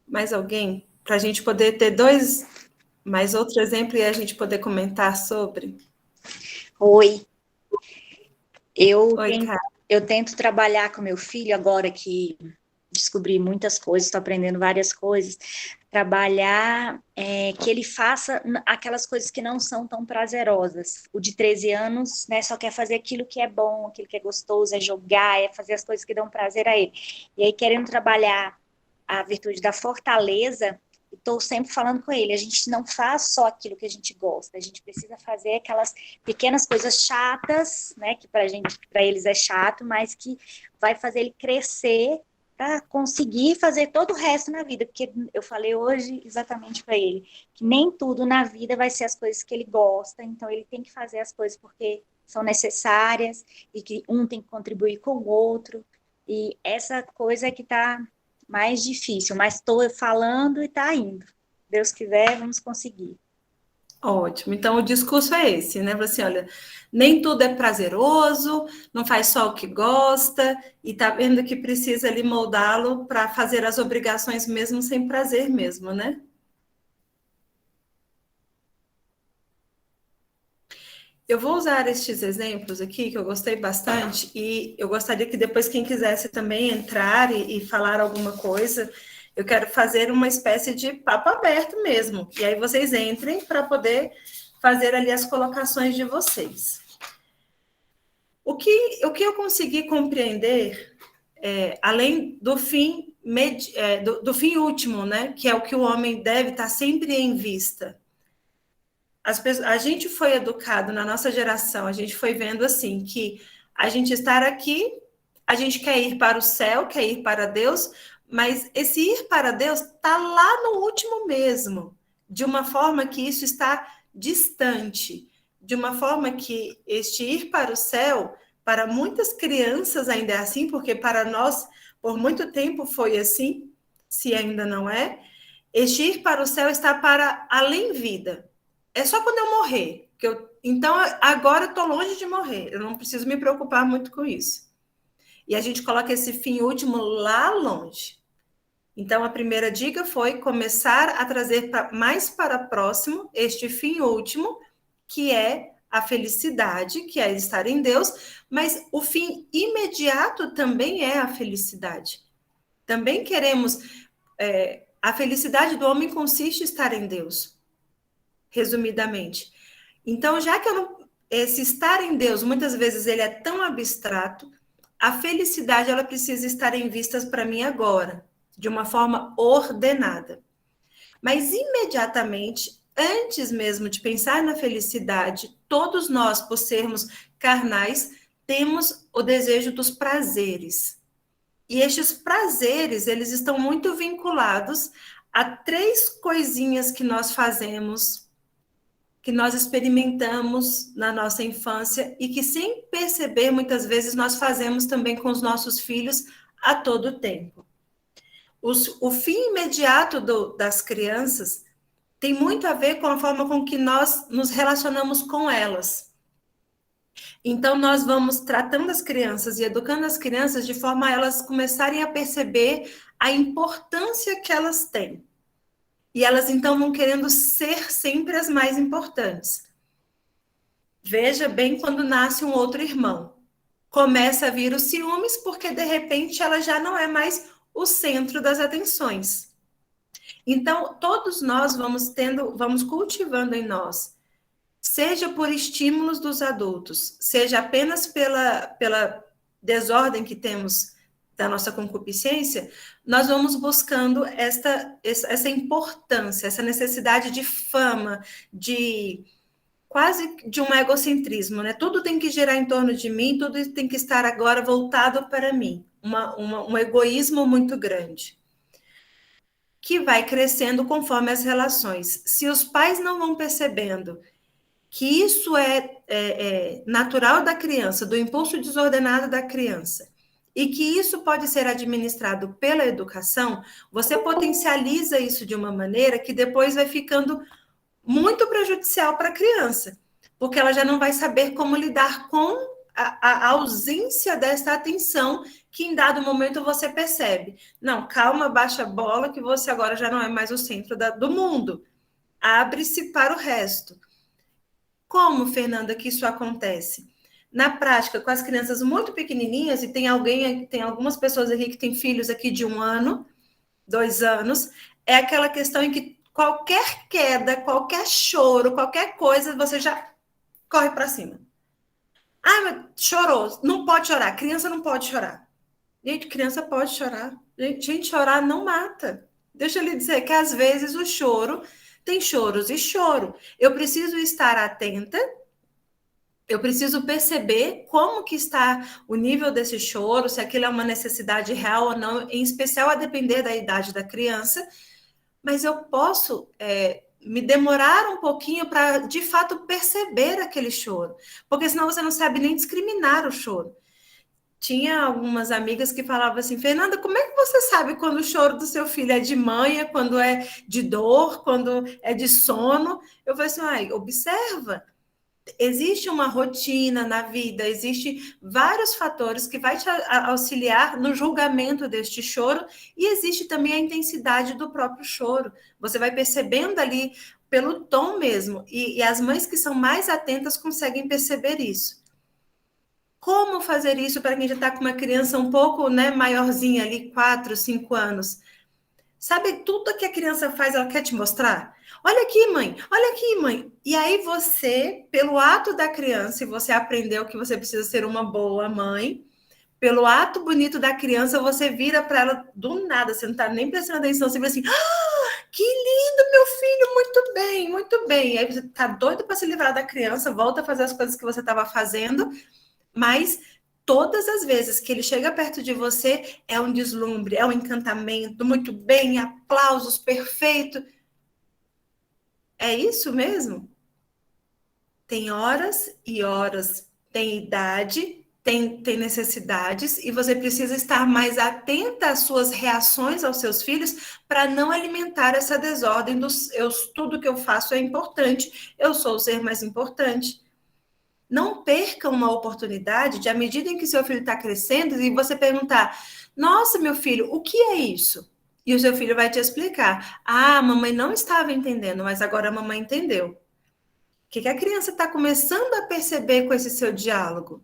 Mais alguém? Para a gente poder ter mais outro exemplo e a gente poder comentar sobre? Oi. Oi, cara. Eu tento trabalhar com meu filho agora que descobri muitas coisas, estou aprendendo várias coisas, trabalhar que ele faça aquelas coisas que não são tão prazerosas. O de 13 anos, né, só quer fazer aquilo que é bom, aquilo que é gostoso, é jogar, é fazer as coisas que dão prazer a ele. E aí, querendo trabalhar a virtude da fortaleza, estou sempre falando com ele, a gente não faz só aquilo que a gente gosta, a gente precisa fazer aquelas pequenas coisas chatas, né, que para eles é chato, mas que vai fazer ele crescer para conseguir fazer todo o resto na vida, porque eu falei hoje exatamente para ele, que nem tudo na vida vai ser as coisas que ele gosta, então ele tem que fazer as coisas porque são necessárias, e que um tem que contribuir com o outro, e essa coisa é que está mais difícil, mas estou falando e está indo. Deus quiser, vamos conseguir. Ótimo. Então, o discurso é esse, né? Assim, olha, nem tudo é prazeroso, não faz só o que gosta, e tá vendo que precisa ali moldá-lo para fazer as obrigações mesmo sem prazer mesmo, né? Eu vou usar estes exemplos aqui, que eu gostei bastante, e eu gostaria que depois quem quisesse também entrar e falar alguma coisa, eu quero fazer uma espécie de papo aberto mesmo, e aí vocês entrem para poder fazer ali as colocações de vocês. O que eu consegui compreender, além do fim, do fim último, né, que é o que o homem deve estar sempre em vista. A gente foi educado na nossa geração, a gente foi vendo assim, que a gente estar aqui, a gente quer ir para o céu, quer ir para Deus, mas esse ir para Deus está lá no último mesmo, de uma forma que isso está distante, de uma forma que este ir para o céu, para muitas crianças ainda é assim, porque para nós, por muito tempo foi assim, se ainda não é, este ir para o céu está para além vida. É só quando eu morrer. Então, agora eu estou longe de morrer. Eu não preciso me preocupar muito com isso. E a gente coloca esse fim último lá longe. Então, a primeira dica foi começar a trazer mais para próximo este fim último, que é a felicidade, que é estar em Deus, mas o fim imediato também é a felicidade. Também queremos... a felicidade do homem consiste em estar em Deus. Resumidamente. Então, já que esse estar em Deus, muitas vezes ele é tão abstrato, a felicidade ela precisa estar em vistas para mim agora, de uma forma ordenada. Mas imediatamente, antes mesmo de pensar na felicidade, todos nós, por sermos carnais, temos o desejo dos prazeres. E estes prazeres, eles estão muito vinculados a 3 coisinhas que nós fazemos, que nós experimentamos na nossa infância e que, sem perceber, muitas vezes nós fazemos também com os nossos filhos a todo tempo. O fim imediato das crianças tem muito a ver com a forma com que nós nos relacionamos com elas. Então, nós vamos tratando as crianças e educando as crianças de forma a elas começarem a perceber a importância que elas têm. E elas, então, vão querendo ser sempre as mais importantes. Veja bem quando nasce um outro irmão. Começa a vir os ciúmes, porque, de repente, ela já não é mais o centro das atenções. Então, todos nós vamos cultivando em nós, seja por estímulos dos adultos, seja apenas pela desordem que temos da nossa concupiscência, nós vamos buscando essa importância, essa necessidade de fama, quase de um egocentrismo, né? Tudo tem que girar em torno de mim, tudo tem que estar agora voltado para mim, um egoísmo muito grande, que vai crescendo conforme as relações. Se os pais não vão percebendo que isso é natural da criança, do impulso desordenado da criança, e que isso pode ser administrado pela educação, você potencializa isso de uma maneira que depois vai ficando muito prejudicial para a criança, porque ela já não vai saber como lidar com a ausência dessa atenção que em dado momento você percebe. Não, calma, baixa a bola, que você agora já não é mais o centro do mundo. Abre-se para o resto. Como, Fernanda, que isso acontece? Na prática, com as crianças muito pequenininhas, e tem algumas pessoas aqui que têm filhos aqui de 1 ano, 2 anos, é aquela questão em que qualquer queda, qualquer choro, qualquer coisa, você já corre para cima. Ah, mas chorou. Não pode chorar. Criança não pode chorar. Gente, criança pode chorar. Gente, chorar não mata. Deixa eu lhe dizer que, às vezes, o choro tem choros e choro. Eu preciso estar atenta, eu preciso perceber como que está o nível desse choro, se aquilo é uma necessidade real ou não, em especial a depender da idade da criança, mas eu posso me demorar um pouquinho para, de fato, perceber aquele choro, porque senão você não sabe nem discriminar o choro. Tinha algumas amigas que falavam assim, Fernanda, como é que você sabe quando o choro do seu filho é de manha, quando é de dor, quando é de sono? Eu falei assim, observa. Existe uma rotina na vida, existe vários fatores que vai te auxiliar no julgamento deste choro e existe também a intensidade do próprio choro. Você vai percebendo ali pelo tom mesmo e as mães que são mais atentas conseguem perceber isso. Como fazer isso para quem já está com uma criança um pouco, né, maiorzinha ali, 4, 5 anos? Sabe tudo que a criança faz, ela quer te mostrar? Olha aqui, mãe. Olha aqui, mãe. E aí você, pelo ato da criança, e você aprendeu que você precisa ser uma boa mãe, pelo ato bonito da criança, você vira para ela do nada, você não está nem prestando atenção, você vira assim, que lindo, meu filho, muito bem, muito bem. E aí você está doido para se livrar da criança, volta a fazer as coisas que você estava fazendo, mas todas as vezes que ele chega perto de você, é um deslumbre, é um encantamento, muito bem, aplausos, perfeito. É isso mesmo? Tem horas e horas, tem idade, tem necessidades, e você precisa estar mais atenta às suas reações aos seus filhos para não alimentar essa desordem dos tudo que eu faço é importante, eu sou o ser mais importante. Não perca uma oportunidade de, à medida em que seu filho está crescendo, e você perguntar, nossa, meu filho, o que é isso? E o seu filho vai te explicar. Ah, a mamãe não estava entendendo, mas agora a mamãe entendeu. O que a criança está começando a perceber com esse seu diálogo?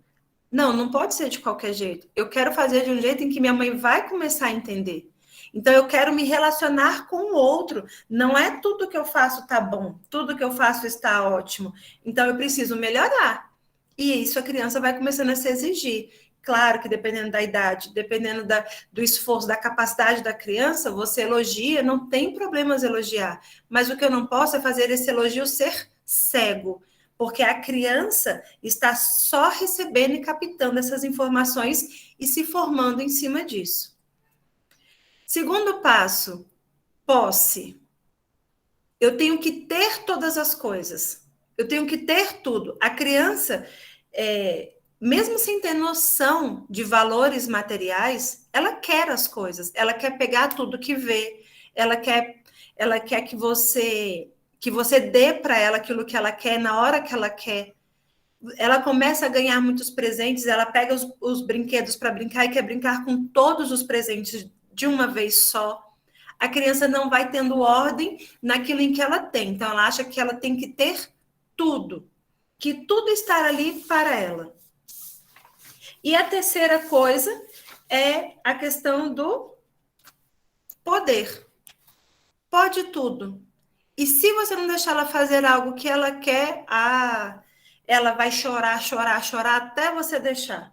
Não pode ser de qualquer jeito. Eu quero fazer de um jeito em que minha mãe vai começar a entender. Então, eu quero me relacionar com o outro. Não é tudo que eu faço está bom, tudo que eu faço está ótimo. Então, eu preciso melhorar. E isso a criança vai começando a se exigir. Claro que dependendo da idade, dependendo do esforço, da capacidade da criança, você elogia, não tem problemas elogiar. Mas o que eu não posso é fazer esse elogio ser cego, porque a criança está só recebendo e captando essas informações e se formando em cima disso. Segundo passo, posse. Eu tenho que ter todas as coisas. Eu tenho que ter tudo. A criança, mesmo sem ter noção de valores materiais, ela quer as coisas. Ela quer pegar tudo que vê. Ela quer que você dê para ela aquilo que ela quer na hora que ela quer. Ela começa a ganhar muitos presentes. Ela pega os brinquedos para brincar e quer brincar com todos os presentes de uma vez só. A criança não vai tendo ordem naquilo em que ela tem. Então, ela acha que ela tem que ter tudo, que tudo está ali para ela. E a terceira coisa é a questão do poder. Pode tudo. E se você não deixar ela fazer algo que ela quer, ela vai chorar, chorar, chorar até você deixar.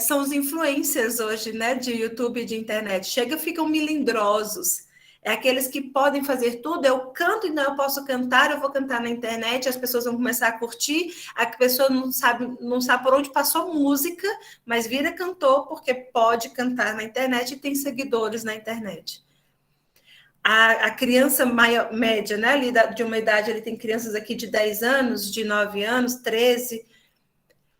São os influencers hoje, né, de YouTube e de internet. Ficam melindrosos. É aqueles que podem fazer tudo. Eu canto, então eu posso cantar, eu vou cantar na internet, as pessoas vão começar a curtir, a pessoa não sabe por onde passou música, mas vira cantor porque pode cantar na internet e tem seguidores na internet. A criança média, né, ali de uma idade, ele tem crianças aqui de 10 anos, de 9 anos, 13.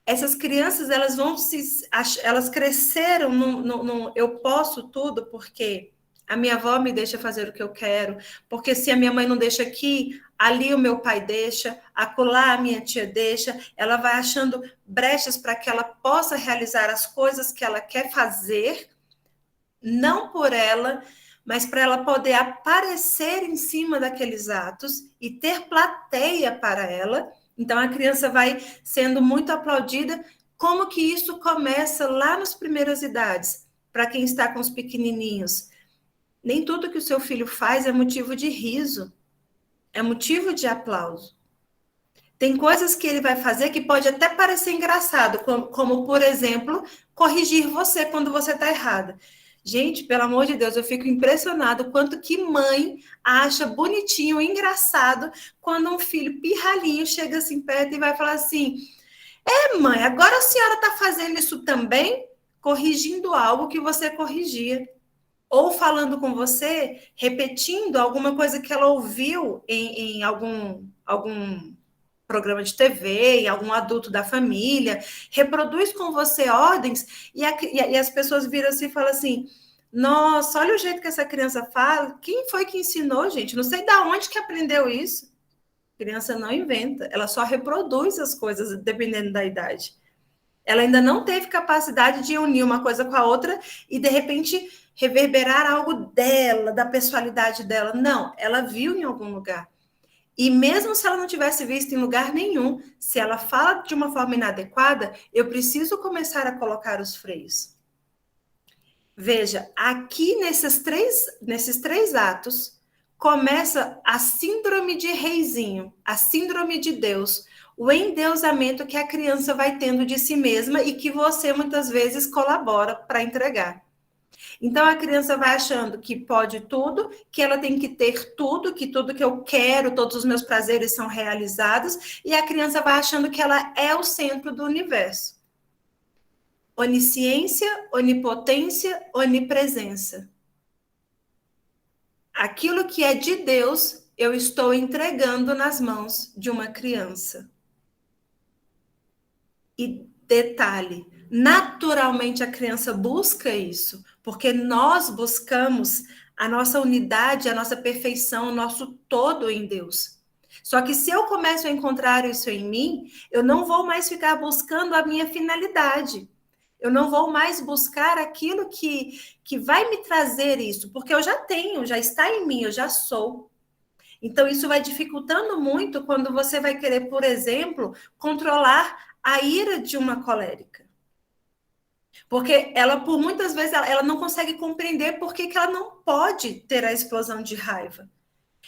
Essas crianças, elas cresceram no eu posso tudo porque a minha avó me deixa fazer o que eu quero, porque se a minha mãe não deixa aqui, ali o meu pai deixa, acolá a minha tia deixa. Ela vai achando brechas para que ela possa realizar as coisas que ela quer fazer, não por ela, mas para ela poder aparecer em cima daqueles atos e ter plateia para ela. Então, a criança vai sendo muito aplaudida. Como que isso começa lá nas primeiras idades? Para quem está com os pequenininhos, nem tudo que o seu filho faz é motivo de riso, é motivo de aplauso. Tem coisas que ele vai fazer que pode até parecer engraçado, como por exemplo, corrigir você quando você está errada. Gente, pelo amor de Deus, eu fico impressionado quanto que mãe acha bonitinho, engraçado, quando um filho pirralhinho chega assim perto e vai falar assim: mãe, agora a senhora está fazendo isso também? Corrigindo algo que você corrigia. Ou falando com você, repetindo alguma coisa que ela ouviu em algum programa de TV, em algum adulto da família, reproduz com você ordens e as pessoas viram assim e falam assim: nossa, olha o jeito que essa criança fala. Quem foi que ensinou, gente? Não sei de onde que aprendeu isso. A criança não inventa, ela só reproduz as coisas dependendo da idade. Ela ainda não teve capacidade de unir uma coisa com a outra e, de repente, reverberar algo dela, da personalidade dela. Não, ela viu em algum lugar. E mesmo se ela não tivesse visto em lugar nenhum, se ela fala de uma forma inadequada, eu preciso começar a colocar os freios. Veja, aqui nesses três atos, começa a síndrome de reizinho, a síndrome de Deus, o endeusamento que a criança vai tendo de si mesma e que você muitas vezes colabora para entregar. Então a criança vai achando que pode tudo, que ela tem que ter tudo que eu quero, todos os meus prazeres são realizados, e a criança vai achando que ela é o centro do universo. Onisciência, onipotência, onipresença. Aquilo que é de Deus, eu estou entregando nas mãos de uma criança. E detalhe, naturalmente a criança busca isso, porque nós buscamos a nossa unidade, a nossa perfeição, o nosso todo em Deus. Só que se eu começo a encontrar isso em mim, eu não vou mais ficar buscando a minha finalidade. Eu não vou mais buscar aquilo que vai me trazer isso, porque eu já tenho, já está em mim, eu já sou. Então, isso vai dificultando muito quando você vai querer, por exemplo, controlar a ira de uma colérica. Porque ela, por muitas vezes, ela não consegue compreender por que ela não pode ter a explosão de raiva.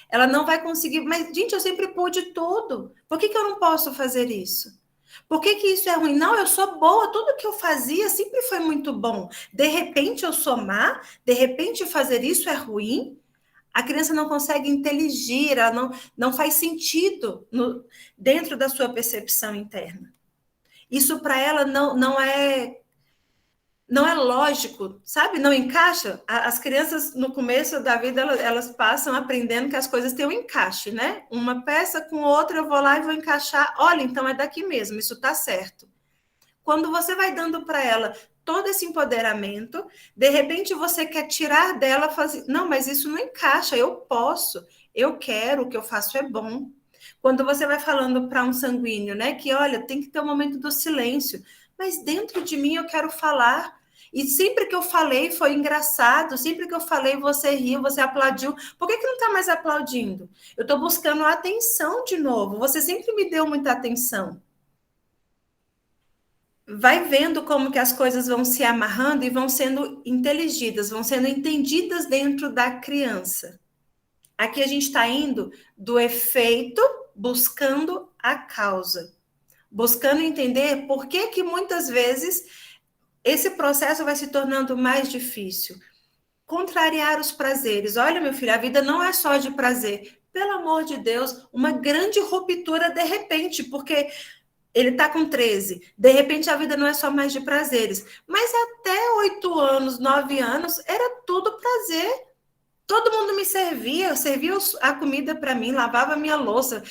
Ela não vai conseguir, mas, gente, eu sempre pude tudo. Por que eu não posso fazer isso? Por que isso é ruim? Não, eu sou boa, tudo que eu fazia sempre foi muito bom. De repente eu sou má, de repente fazer isso é ruim. A criança não consegue inteligir, ela não faz sentido dentro da sua percepção interna. Isso para ela não é lógico, sabe? Não encaixa. As crianças, no começo da vida, elas passam aprendendo que as coisas têm um encaixe, né? Uma peça com outra, eu vou lá e vou encaixar. Olha, então é daqui mesmo, isso está certo. Quando você vai dando para ela todo esse empoderamento, de repente você quer tirar dela, fazer, não, mas isso não encaixa, eu posso, eu quero, o que eu faço é bom. Quando você vai falando para um sanguíneo, né, que olha, tem que ter um momento do silêncio, mas dentro de mim eu quero falar. E sempre que eu falei foi engraçado, sempre que eu falei você riu, você aplaudiu. Por que não está mais aplaudindo? Eu estou buscando a atenção de novo. Você sempre me deu muita atenção. Vai vendo como que as coisas vão se amarrando e vão sendo inteligidas, vão sendo entendidas dentro da criança. Aqui a gente está indo do efeito buscando a causa. Buscando entender por que muitas vezes esse processo vai se tornando mais difícil. Contrariar os prazeres. Olha, meu filho, a vida não é só de prazer. Pelo amor de Deus, uma grande ruptura de repente, porque ele está com 13. De repente, a vida não é só mais de prazeres. Mas até 8 anos, 9 anos, era tudo prazer. Todo mundo me servia a comida para mim, lavava a minha louça,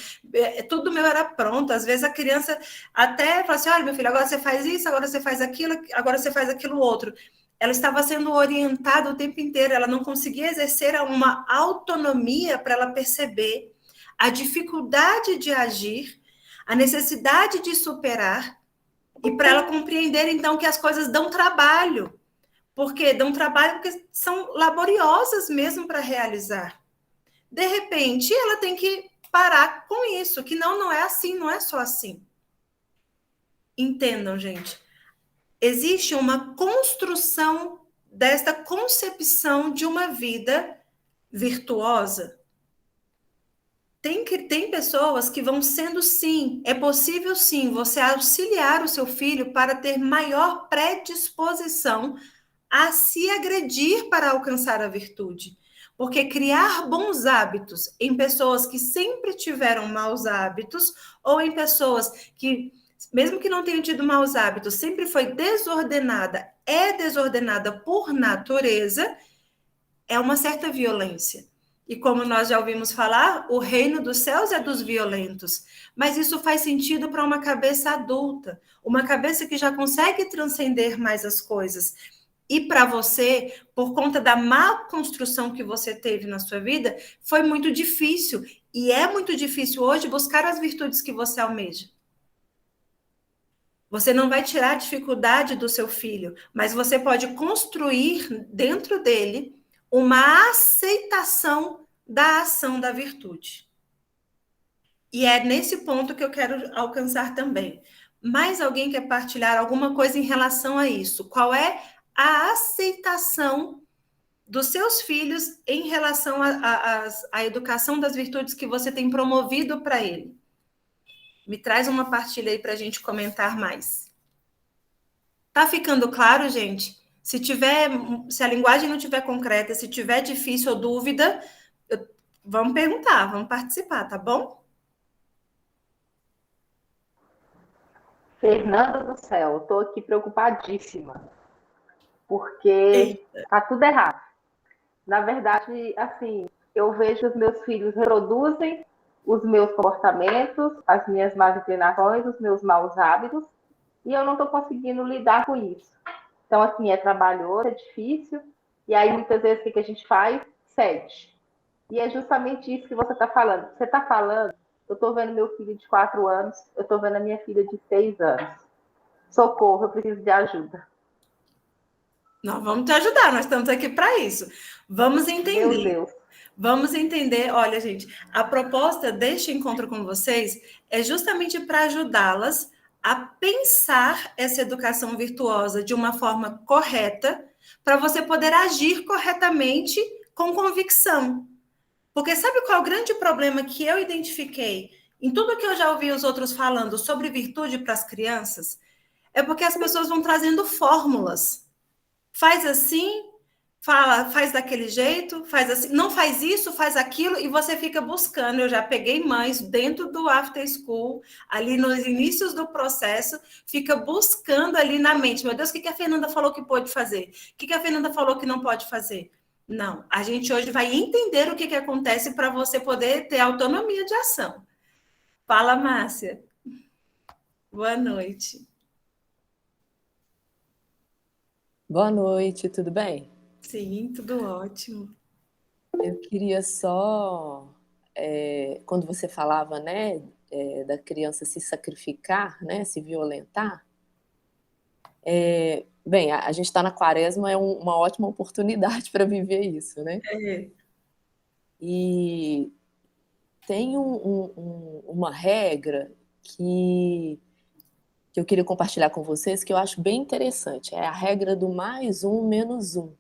tudo meu era pronto. Às vezes a criança até fala assim, olha, meu filho, agora você faz isso, agora você faz aquilo, agora você faz aquilo outro. Ela estava sendo orientada o tempo inteiro, ela não conseguia exercer uma autonomia para ela perceber a dificuldade de agir, a necessidade de superar, e para ela compreender, então, que as coisas dão trabalho. Por quê? Dão trabalho porque são laboriosas mesmo para realizar. De repente, ela tem que parar com isso, que não é assim, não é só assim. Entendam, gente. Existe uma construção desta concepção de uma vida virtuosa. Tem pessoas que vão sendo, sim, é possível, sim, você auxiliar o seu filho para ter maior predisposição a se agredir para alcançar a virtude. Porque criar bons hábitos em pessoas que sempre tiveram maus hábitos, ou em pessoas que, mesmo que não tenham tido maus hábitos, sempre foi desordenada, é desordenada por natureza, é uma certa violência. E como nós já ouvimos falar, o reino dos céus é dos violentos. Mas isso faz sentido para uma cabeça adulta, uma cabeça que já consegue transcender mais as coisas. E para você, por conta da má construção que você teve na sua vida, foi muito difícil. E é muito difícil hoje buscar as virtudes que você almeja. Você não vai tirar a dificuldade do seu filho, mas você pode construir dentro dele uma aceitação da ação da virtude. E é nesse ponto que eu quero alcançar também. Mais alguém quer partilhar alguma coisa em relação a isso? Qual é a aceitação dos seus filhos em relação à educação das virtudes que você tem promovido para ele? Me traz uma partilha aí para a gente comentar mais. Tá ficando claro, gente? Se a linguagem não tiver concreta, se tiver difícil ou dúvida, vamos perguntar, vamos participar, tá bom? Fernanda do céu, eu tô aqui preocupadíssima, porque tá tudo errado. Na verdade, assim, eu vejo os meus filhos reproduzem os meus comportamentos, as minhas más inclinações, os meus maus hábitos, e eu não estou conseguindo lidar com isso. Então, assim, é trabalhoso, é difícil, e aí muitas vezes o que a gente faz? Cede. E é justamente isso que você está falando. Você está falando, eu estou vendo meu filho de 4 anos, eu estou vendo a minha filha de 6 anos. Socorro, eu preciso de ajuda. Nós vamos te ajudar, nós estamos aqui para isso. Vamos entender. Meu Deus. Vamos entender, olha, gente, a proposta deste encontro com vocês é justamente para ajudá-las a pensar essa educação virtuosa de uma forma correta, para você poder agir corretamente com convicção. Porque sabe qual é o grande problema que eu identifiquei em tudo que eu já ouvi os outros falando sobre virtude para as crianças? É porque as pessoas vão trazendo fórmulas. Faz assim, faz daquele jeito, faz assim, não faz isso, faz aquilo, e você fica buscando. Eu já peguei mães dentro do after school, ali nos inícios do processo, fica buscando ali na mente, meu Deus, o que a Fernanda falou que pode fazer? O que a Fernanda falou que não pode fazer? Não, a gente hoje vai entender o que acontece para você poder ter autonomia de ação. Fala, Márcia. Boa noite. Boa noite, tudo bem? Sim, tudo ótimo. Eu queria só, quando você falava, né, da criança se sacrificar, né, se violentar, bem, a gente está na quaresma, é uma ótima oportunidade para viver isso, né? E tem uma regra que eu queria compartilhar com vocês, que eu acho bem interessante. É a regra do +1 menos 1.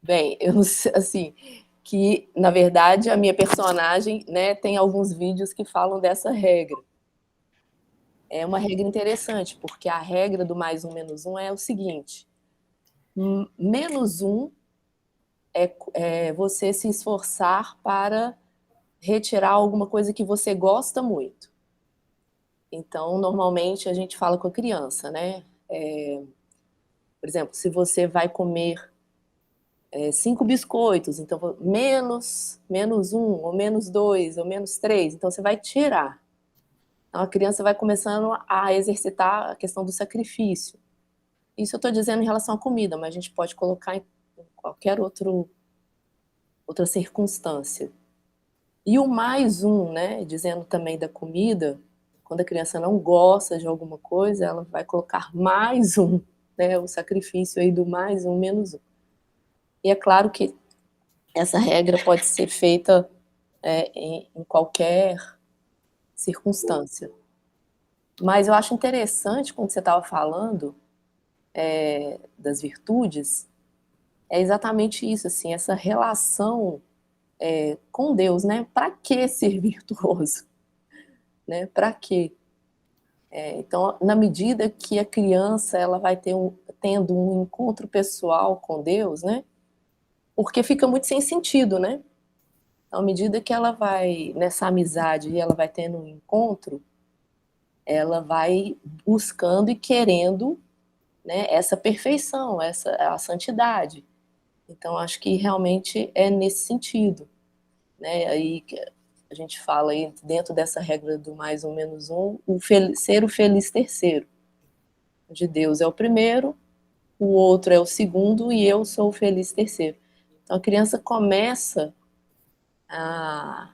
Bem, eu não sei, assim, que, na verdade, a minha personagem, né, tem alguns vídeos que falam dessa regra. É uma regra interessante, porque a regra do +1 menos 1 é o seguinte: -1 é você se esforçar para retirar alguma coisa que você gosta muito. Então, normalmente, a gente fala com a criança, né? Por exemplo, se você vai comer 5 biscoitos, então menos 1, ou menos 2, ou menos 3, então você vai tirar. Então, a criança vai começando a exercitar a questão do sacrifício. Isso eu estou dizendo em relação à comida, mas a gente pode colocar em qualquer outra circunstância. E o +1, né, dizendo também da comida, quando a criança não gosta de alguma coisa, ela vai colocar +1, né, o sacrifício aí do +1 menos 1. E é claro que essa regra pode ser feita em qualquer circunstância. Mas eu acho interessante, quando você estava falando das virtudes, é exatamente isso, assim, essa relação com Deus, né? Para que ser virtuoso? Né? Para quê? Então, na medida que a criança ela vai tendo um encontro pessoal com Deus, né? Porque fica muito sem sentido, né? À medida que ela vai nessa amizade e ela vai tendo um encontro, ela vai buscando e querendo, né, essa perfeição, a santidade. Então, acho que realmente é nesse sentido, né? Aí que a gente fala aí, dentro dessa regra do mais ou menos um, ser o feliz terceiro. De Deus é o primeiro, o outro é o segundo e eu sou o feliz terceiro. Então, a criança começa a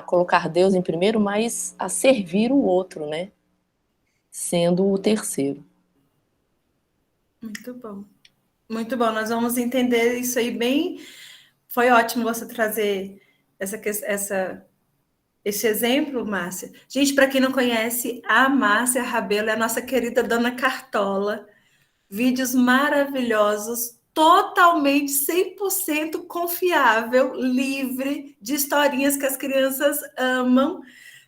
colocar Deus em primeiro, mas a servir o outro, né? Sendo o terceiro. Muito bom. Muito bom. Nós vamos entender isso aí bem. Foi ótimo você trazer esse exemplo, Márcia. Gente, para quem não conhece, a Márcia Rabelo é a nossa querida Dona Cartola. Vídeos maravilhosos, totalmente 100% confiável, livre de historinhas que as crianças amam.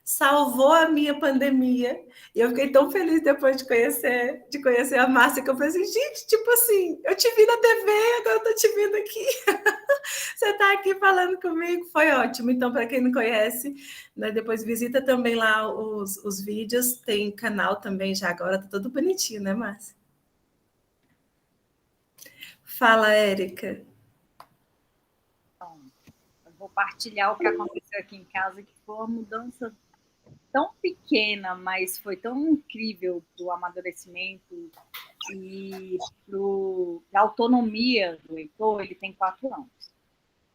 Salvou a minha pandemia. E eu fiquei tão feliz depois de conhecer a Márcia, que eu falei assim, gente, tipo assim, eu te vi na TV, agora eu tô te vendo aqui. Você tá aqui falando comigo, foi ótimo. Então, para quem não conhece, né, depois visita também lá os vídeos, tem canal também já agora, tá tudo bonitinho, né, Márcia? Fala, Érica. Então, eu vou partilhar o que aconteceu aqui em casa, que foi uma mudança tão pequena, mas foi tão incrível para o amadurecimento e para a autonomia do Heitor. Ele tem 4 anos.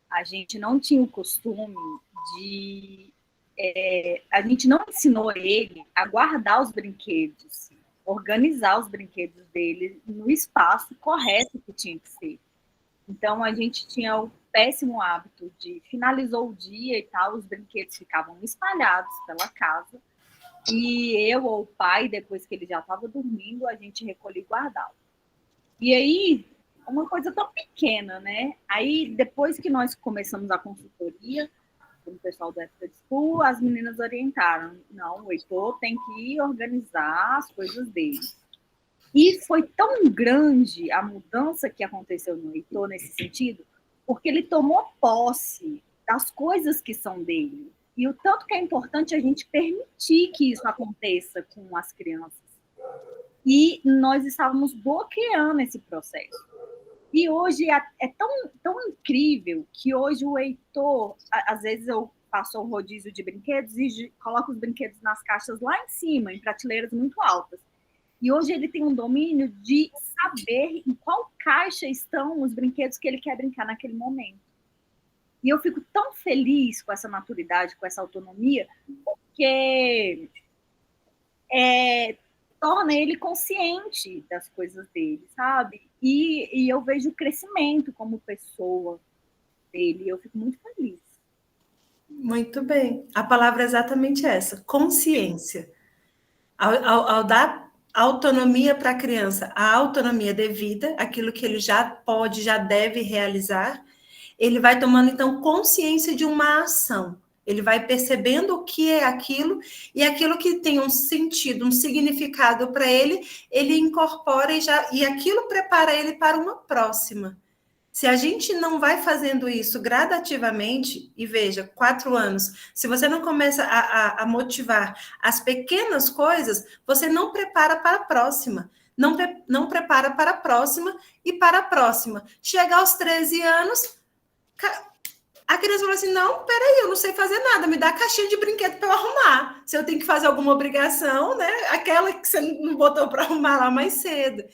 A gente não tinha o costume de... a gente não ensinou ele a guardar os brinquedos, organizar os brinquedos dele no espaço correto que tinha que ser. Então, a gente tinha o péssimo hábito de finalizou o dia e tal, os brinquedos ficavam espalhados pela casa, e eu ou o pai, depois que ele já estava dormindo, a gente recolhia e guardava. E aí, uma coisa tão pequena, né? Aí, depois que nós começamos a consultoria, com o pessoal do After School, as meninas orientaram, não, o Heitor tem que organizar as coisas dele. E foi tão grande a mudança que aconteceu no Heitor nesse sentido, porque ele tomou posse das coisas que são dele. E o tanto que é importante a gente permitir que isso aconteça com as crianças. E nós estávamos bloqueando esse processo. E hoje é tão incrível que hoje o Heitor, às vezes eu faço o rodízio de brinquedos e coloco os brinquedos nas caixas lá em cima, em prateleiras muito altas. E hoje ele tem um domínio de saber em qual caixa estão os brinquedos que ele quer brincar naquele momento. E eu fico tão feliz com essa maturidade, com essa autonomia, porque torna ele consciente das coisas dele, sabe? E eu vejo o crescimento como pessoa dele, e eu fico muito feliz. Muito bem. A palavra é exatamente essa, consciência. Ao dar autonomia para a criança, a autonomia devida, aquilo que ele já pode, já deve realizar, ele vai tomando, então, consciência de uma ação. Ele vai percebendo o que é aquilo, e aquilo que tem um sentido, um significado para ele, ele incorpora e aquilo prepara ele para uma próxima. Se a gente não vai fazendo isso gradativamente, e veja, 4 anos, se você não começa a motivar as pequenas coisas, você não prepara para a próxima. Não prepara para a próxima e para a próxima. Chega aos 13 anos, a criança fala assim, não, peraí, eu não sei fazer nada, me dá a caixinha de brinquedo para eu arrumar. Se eu tenho que fazer alguma obrigação, né? Aquela que você não botou para arrumar lá mais cedo.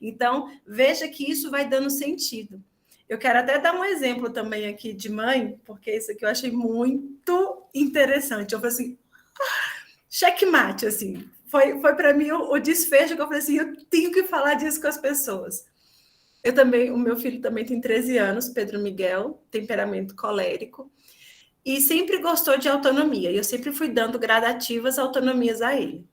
Então, veja que isso vai dando sentido. Eu quero até dar um exemplo também aqui de mãe, porque isso aqui eu achei muito interessante. Eu falei assim, checkmate, assim. Foi para mim o desfecho que eu falei assim, eu tenho que falar disso com as pessoas. O meu filho também tem 13 anos, Pedro Miguel, temperamento colérico, e sempre gostou de autonomia. E eu sempre fui dando gradativas autonomias a ele.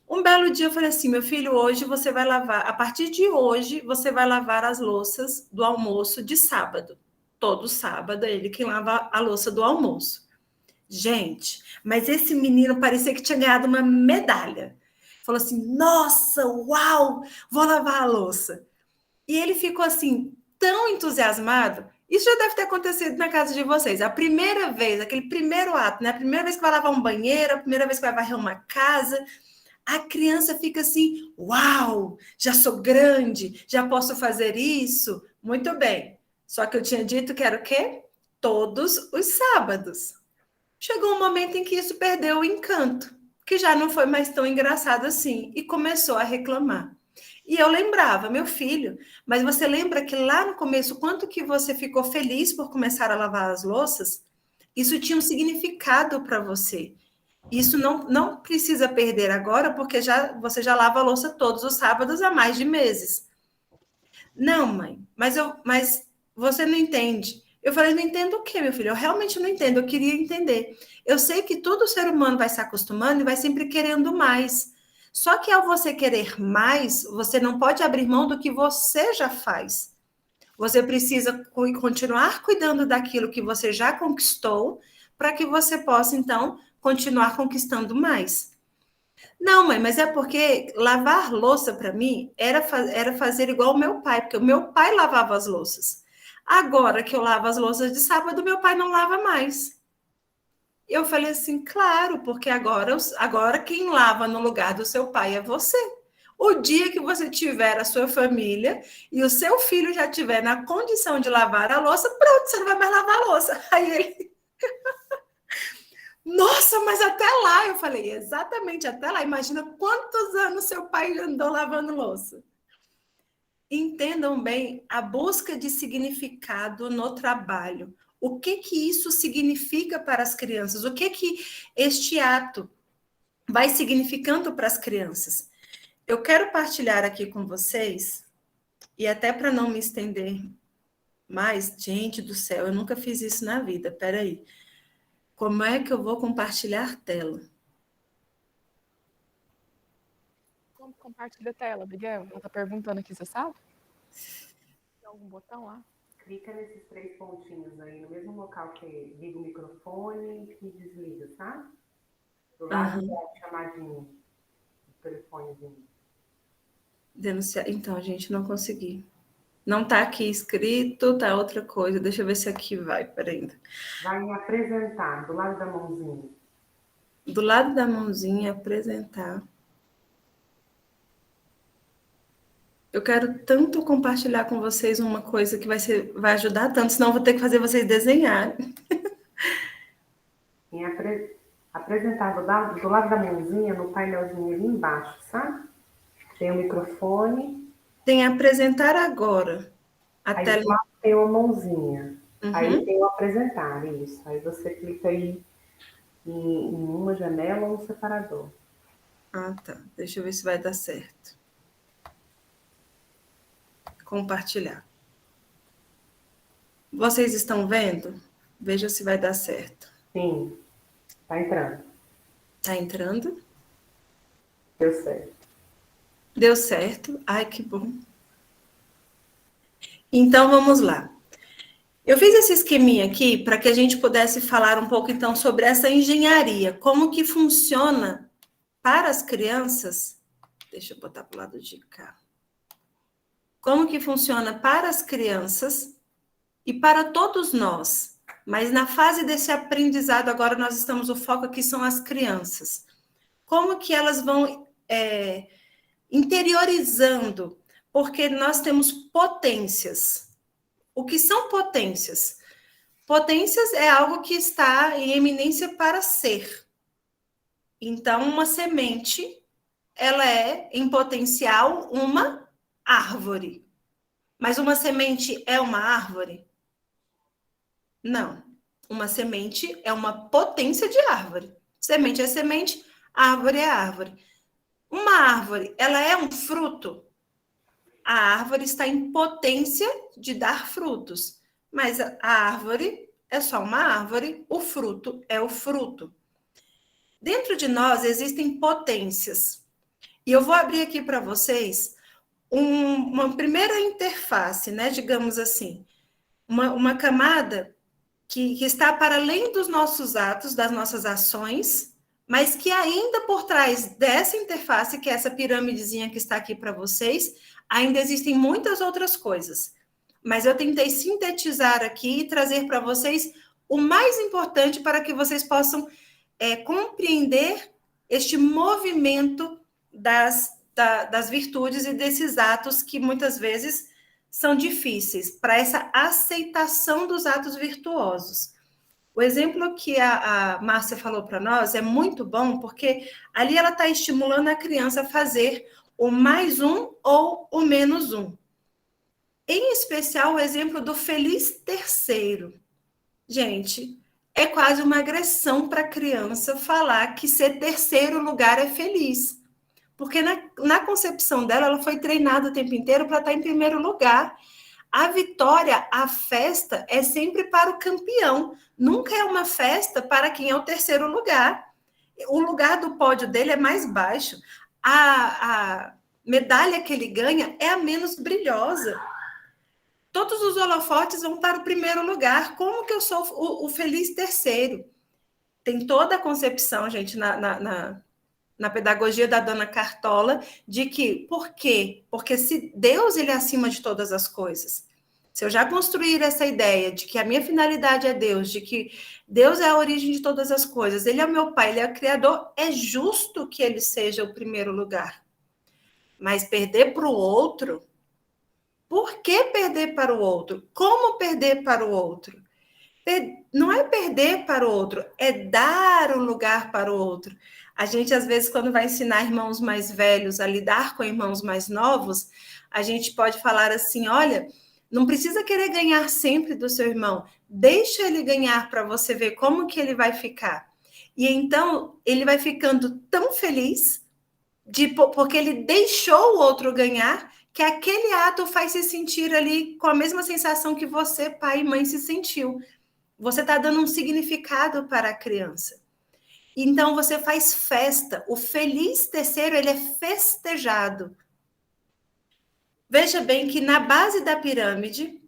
Um belo dia eu falei assim, meu filho, hoje você vai lavar, a partir de hoje você vai lavar as louças do almoço de sábado. Todo sábado é ele quem lava a louça do almoço. Gente, mas esse menino parecia que tinha ganhado uma medalha. falou assim, nossa, uau, vou lavar a louça. E ele ficou assim, tão entusiasmado. Isso já deve ter acontecido na casa de vocês. A primeira vez, aquele primeiro ato, né? A primeira vez que vai lavar um banheiro, a primeira vez que vai varrer uma casa, a criança fica assim, uau, já sou grande, já posso fazer isso. Muito bem. Só que eu tinha dito que era o quê? Todos os sábados. Chegou um momento em que isso perdeu o encanto, que já não foi mais tão engraçado assim, e começou a reclamar. E eu lembrava, meu filho, mas você lembra que lá no começo, quanto que você ficou feliz por começar a lavar as louças? Isso tinha um significado para você. Isso não precisa perder agora, porque você já lava a louça todos os sábados há mais de meses. Não, mãe, mas você não entende. Eu falei, não entendo o quê, meu filho? Eu realmente não entendo, eu queria entender. Eu sei que todo ser humano vai se acostumando e vai sempre querendo mais. Só que ao você querer mais, você não pode abrir mão do que você já faz. Você precisa continuar cuidando daquilo que você já conquistou, para que você possa, então, continuar conquistando mais. Não, mãe, mas é porque lavar louça para mim era fazer igual o meu pai, porque o meu pai lavava as louças. Agora que eu lavo as louças de sábado, meu pai não lava mais. Eu falei assim, claro, porque agora quem lava no lugar do seu pai é você. O dia que você tiver a sua família e o seu filho já estiver na condição de lavar a louça, pronto, você não vai mais lavar a louça. Aí ele... Nossa, mas até lá, eu falei, exatamente, até lá. Imagina quantos anos seu pai andou lavando louça. Entendam bem a busca de significado no trabalho. O que isso significa para as crianças? O que este ato vai significando para as crianças? Eu quero partilhar aqui com vocês, e até para não me estender mais, gente do céu, eu nunca fiz isso na vida, peraí. Como é que eu vou compartilhar tela? Como compartilha a tela, Miguel? Ela está perguntando aqui, você sabe? Tem algum botão lá? Clica nesses 3 pontinhos aí, no mesmo local que liga o microfone e desliga, sabe? Do lado da chamadinha, do telefonezinho. Denunciar. Então, gente, não consegui. Não está aqui escrito, tá outra coisa. Deixa eu ver se aqui vai, peraí. Vai em apresentar, do lado da mãozinha. Do lado da mãozinha, apresentar. Eu quero tanto compartilhar com vocês uma coisa que vai ajudar tanto, senão eu vou ter que fazer vocês desenharem. Em apresentar do lado da mãozinha, no painelzinho ali embaixo, sabe? Tem o microfone. Tem apresentar agora. Aí do lado tem uma mãozinha. Aí tem o apresentar, isso. Aí você clica aí em uma janela ou um separador. Ah, tá. Deixa eu ver se vai dar certo. Compartilhar. Vocês estão vendo? Veja se vai dar certo. Sim. Tá entrando. Tá entrando? Deu certo. Deu certo. Ai, que bom. Então, vamos lá. Eu fiz esse esqueminha aqui para que a gente pudesse falar um pouco, então, sobre essa engenharia. Como que funciona para as crianças. Deixa eu botar para o lado de cá. Como que funciona para as crianças e para todos nós. Mas na fase desse aprendizado, agora nós estamos, o foco aqui são as crianças. Como que elas vão interiorizando? Porque nós temos potências. O que são potências? Potências é algo que está em eminência para ser. Então, uma semente, ela é, em potencial, uma árvore. Mas uma semente é uma árvore? Não. Uma semente é uma potência de árvore. Semente é semente, árvore é árvore. Uma árvore, ela é um fruto? A árvore está em potência de dar frutos. Mas a árvore é só uma árvore, o fruto é o fruto. Dentro de nós existem potências. E eu vou abrir aqui para vocês uma primeira interface, né? Digamos assim. Uma camada que está para além dos nossos atos, das nossas ações, mas que ainda por trás dessa interface, que é essa pirâmidezinha que está aqui para vocês, ainda existem muitas outras coisas. Mas eu tentei sintetizar aqui e trazer para vocês o mais importante para que vocês possam compreender este movimento das virtudes e desses atos que muitas vezes são difíceis, para essa aceitação dos atos virtuosos. O exemplo que a Márcia falou para nós é muito bom, porque ali ela está estimulando a criança a fazer o mais um ou o menos um. Em especial, o exemplo do feliz terceiro. Gente, é quase uma agressão para a criança falar que ser terceiro lugar é feliz. Porque na concepção dela, ela foi treinada o tempo inteiro para estar em primeiro lugar. A vitória, a festa, é sempre para o campeão. Nunca é uma festa para quem é o terceiro lugar. O lugar do pódio dele é mais baixo. A medalha que ele ganha é a menos brilhosa. Todos os holofotes vão para o primeiro lugar. Como que eu sou o feliz terceiro? Tem toda a concepção, gente, na pedagogia da Dona Cartola, de que, por quê? Porque se Deus ele é acima de todas as coisas, se eu já construir essa ideia de que a minha finalidade é Deus, de que Deus é a origem de todas as coisas, ele é o meu pai, ele é o criador, é justo que ele seja o primeiro lugar. Mas perder para o outro, por que perder para o outro? Como perder para o outro? Não é perder para o outro, é dar um lugar para o outro. A gente, às vezes, quando vai ensinar irmãos mais velhos a lidar com irmãos mais novos, a gente pode falar assim, olha, não precisa querer ganhar sempre do seu irmão, deixa ele ganhar para você ver como que ele vai ficar. E então, ele vai ficando tão feliz, porque ele deixou o outro ganhar, que aquele ato faz se sentir ali com a mesma sensação que você, pai e mãe, se sentiu. Você está dando um significado para a criança. Então, você faz festa. O feliz terceiro, ele é festejado. Veja bem que na base da pirâmide,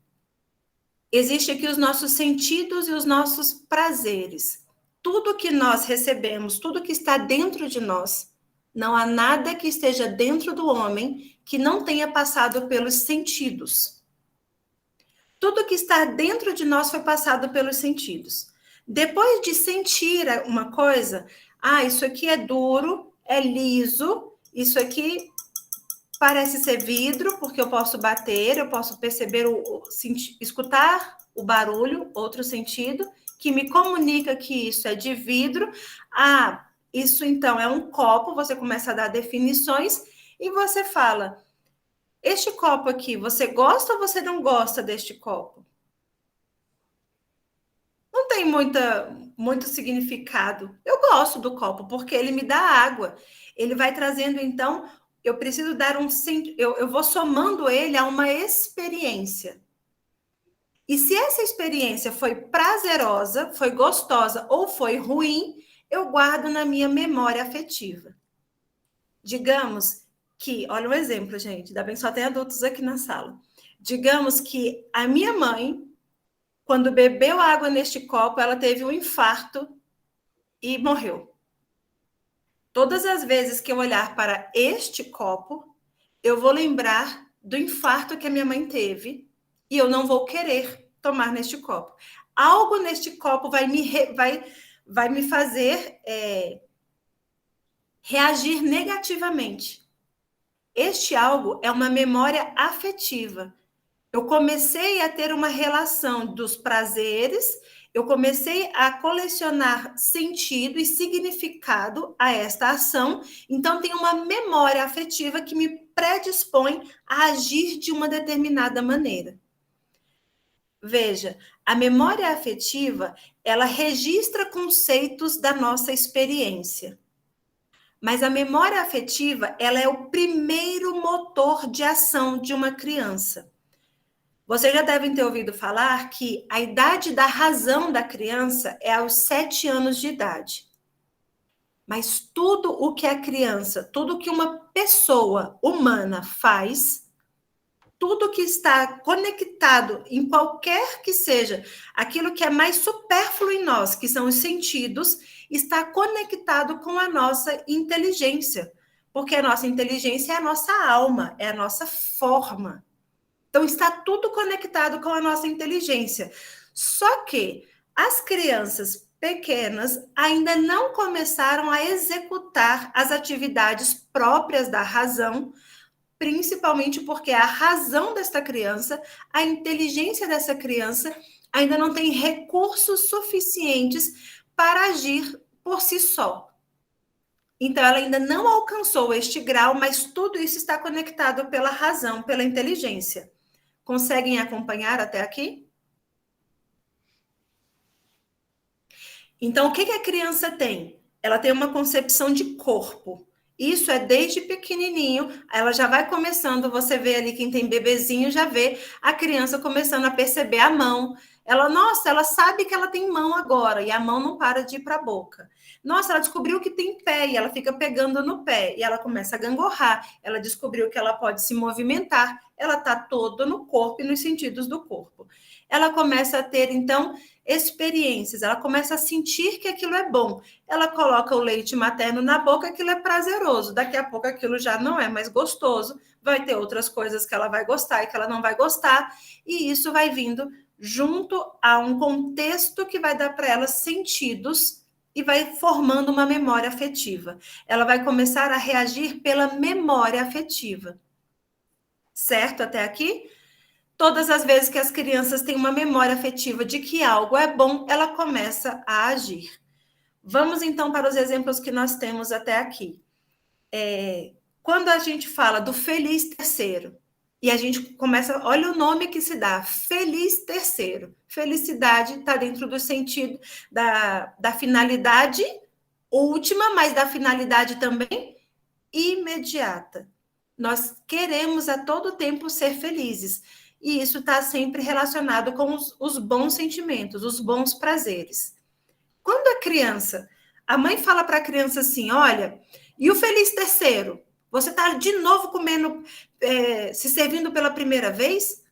existe aqui os nossos sentidos e os nossos prazeres. Tudo que nós recebemos, tudo que está dentro de nós, não há nada que esteja dentro do homem que não tenha passado pelos sentidos. Tudo que está dentro de nós foi passado pelos sentidos. Depois de sentir uma coisa, isso aqui é duro, é liso, isso aqui parece ser vidro, porque eu posso bater, eu posso perceber, escutar o barulho, outro sentido, que me comunica que isso é de vidro. Isso então é um copo, você começa a dar definições e você fala, este copo aqui, você gosta ou você não gosta deste copo? Não tem muito significado. Eu gosto do copo, porque ele me dá água. Ele vai trazendo, então, eu preciso dar eu vou somando ele a uma experiência. E se essa experiência foi prazerosa, foi gostosa ou foi ruim, eu guardo na minha memória afetiva. Digamos que, olha um exemplo, gente, ainda bem que só tem adultos aqui na sala. Digamos que a minha mãe, quando bebeu água neste copo, ela teve um infarto e morreu. Todas as vezes que eu olhar para este copo, eu vou lembrar do infarto que a minha mãe teve e eu não vou querer tomar neste copo. Algo neste copo vai me fazer reagir negativamente. Este algo é uma memória afetiva. Eu comecei a ter uma relação dos prazeres, eu comecei a colecionar sentido e significado a esta ação, então tem uma memória afetiva que me predispõe a agir de uma determinada maneira. Veja, a memória afetiva, ela registra conceitos da nossa experiência. Mas a memória afetiva, ela é o primeiro motor de ação de uma criança. Vocês já devem ter ouvido falar que a idade da razão da criança é aos 7 anos de idade. Mas tudo o que a criança, tudo que uma pessoa humana faz, tudo que está conectado em qualquer que seja, aquilo que é mais supérfluo em nós, que são os sentidos, está conectado com a nossa inteligência, porque a nossa inteligência é a nossa alma, é a nossa forma. Então, está tudo conectado com a nossa inteligência. Só que as crianças pequenas ainda não começaram a executar as atividades próprias da razão, principalmente porque a razão desta criança, a inteligência dessa criança, ainda não tem recursos suficientes para agir por si só. Então, ela ainda não alcançou este grau, mas tudo isso está conectado pela razão, pela inteligência. Conseguem acompanhar até aqui? Então, o que a criança tem? Ela tem uma concepção de corpo. Isso é desde pequenininho, ela já vai começando, você vê ali quem tem bebezinho, já vê a criança começando a perceber a mão. Ela sabe que ela tem mão agora, e a mão não para de ir para a boca. Nossa, ela descobriu que tem pé, e ela fica pegando no pé, e ela começa a gangorrar. Ela descobriu que ela pode se movimentar, ela está toda no corpo e nos sentidos do corpo. Ela começa a ter, então, experiências, ela começa a sentir que aquilo é bom. Ela coloca o leite materno na boca, aquilo é prazeroso. Daqui a pouco aquilo já não é mais gostoso, vai ter outras coisas que ela vai gostar e que ela não vai gostar, e isso vai vindo junto a um contexto que vai dar para ela sentidos e vai formando uma memória afetiva. Ela vai começar a reagir pela memória afetiva. Certo até aqui? Todas as vezes que as crianças têm uma memória afetiva de que algo é bom, ela começa a agir. Vamos, então, para os exemplos que nós temos até aqui. Quando a gente fala do feliz terceiro, e a gente começa, olha o nome que se dá, feliz terceiro. Felicidade está dentro do sentido da finalidade última, mas da finalidade também imediata. Nós queremos a todo tempo ser felizes. E isso está sempre relacionado com os bons sentimentos, os bons prazeres. Quando a mãe fala para a criança assim, olha, e o feliz terceiro? Você está de novo comendo, se servindo pela primeira vez?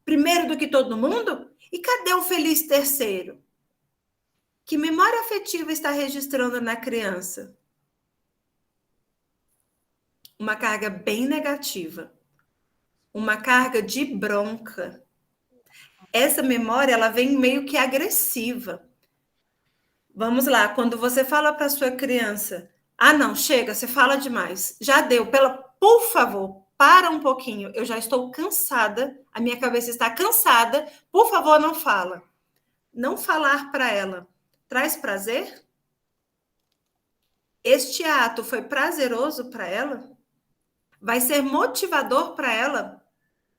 Primeiro do que todo mundo? E cadê o feliz terceiro? Que memória afetiva está registrando na criança? Uma carga bem negativa. Uma carga de bronca. Essa memória, ela vem meio que agressiva. Vamos lá, quando você fala para sua criança, não, chega, você fala demais, já deu, por favor, para um pouquinho, eu já estou cansada, a minha cabeça está cansada, por favor, não fala. Não falar para ela traz prazer? Este ato foi prazeroso para ela? Vai ser motivador para ela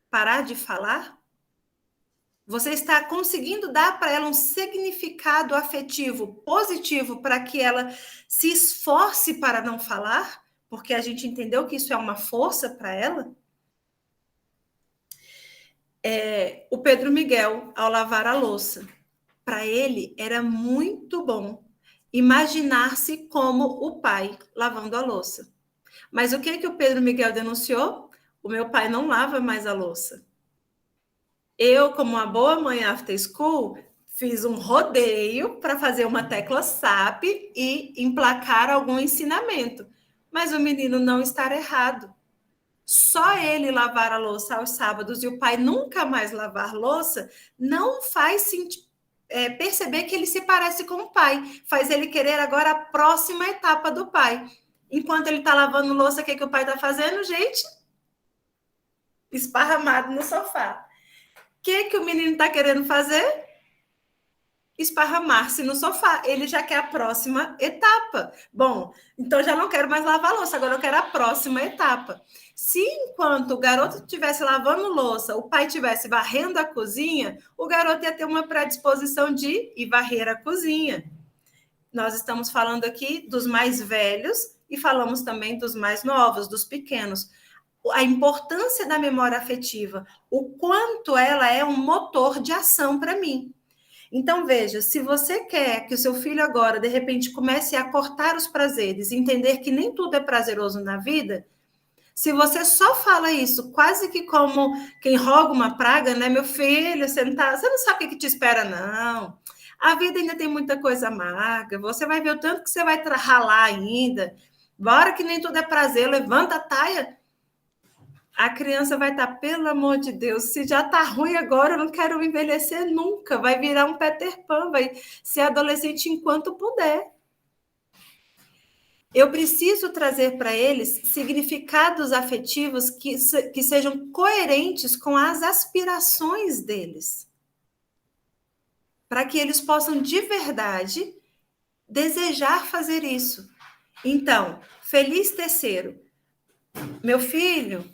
parar de falar? Você está conseguindo dar para ela um significado afetivo positivo para que ela se esforce para não falar? Porque a gente entendeu que isso é uma força para ela? O Pedro Miguel, ao lavar a louça, para ele era muito bom imaginar-se como o pai lavando a louça. Mas o que o Pedro Miguel denunciou? O meu pai não lava mais a louça. Eu, como uma boa mãe after school, fiz um rodeio para fazer uma tecla SAP e emplacar algum ensinamento. Mas o menino não está errado. Só ele lavar a louça aos sábados e o pai nunca mais lavar louça não faz perceber que ele se parece com o pai. Faz ele querer agora a próxima etapa do pai. Enquanto ele está lavando louça, o que o pai está fazendo, gente? Esparramado no sofá. O que o menino está querendo fazer? Esparramar-se no sofá. Ele já quer a próxima etapa. Bom, então já não quero mais lavar louça, agora eu quero a próxima etapa. Se enquanto o garoto estivesse lavando louça, o pai estivesse varrendo a cozinha, o garoto ia ter uma predisposição de ir varrer a cozinha. Nós estamos falando aqui dos mais velhos e falamos também dos mais novos, dos pequenos. A importância da memória afetiva, o quanto ela é um motor de ação para mim. Então, veja, se você quer que o seu filho agora, de repente, comece a cortar os prazeres e entender que nem tudo é prazeroso na vida, se você só fala isso, quase que como quem roga uma praga, né? Meu filho, você não sabe o que te espera, não. A vida ainda tem muita coisa amarga, você vai ver o tanto que você vai ralar ainda. Bora que nem tudo é prazer, levanta a taia. A criança vai estar, pelo amor de Deus, se já está ruim agora, eu não quero envelhecer nunca. Vai virar um Peter Pan, vai ser adolescente enquanto puder. Eu preciso trazer para eles significados afetivos que sejam coerentes com as aspirações deles. Para que eles possam, de verdade, desejar fazer isso. Então, feliz terceiro. Meu filho,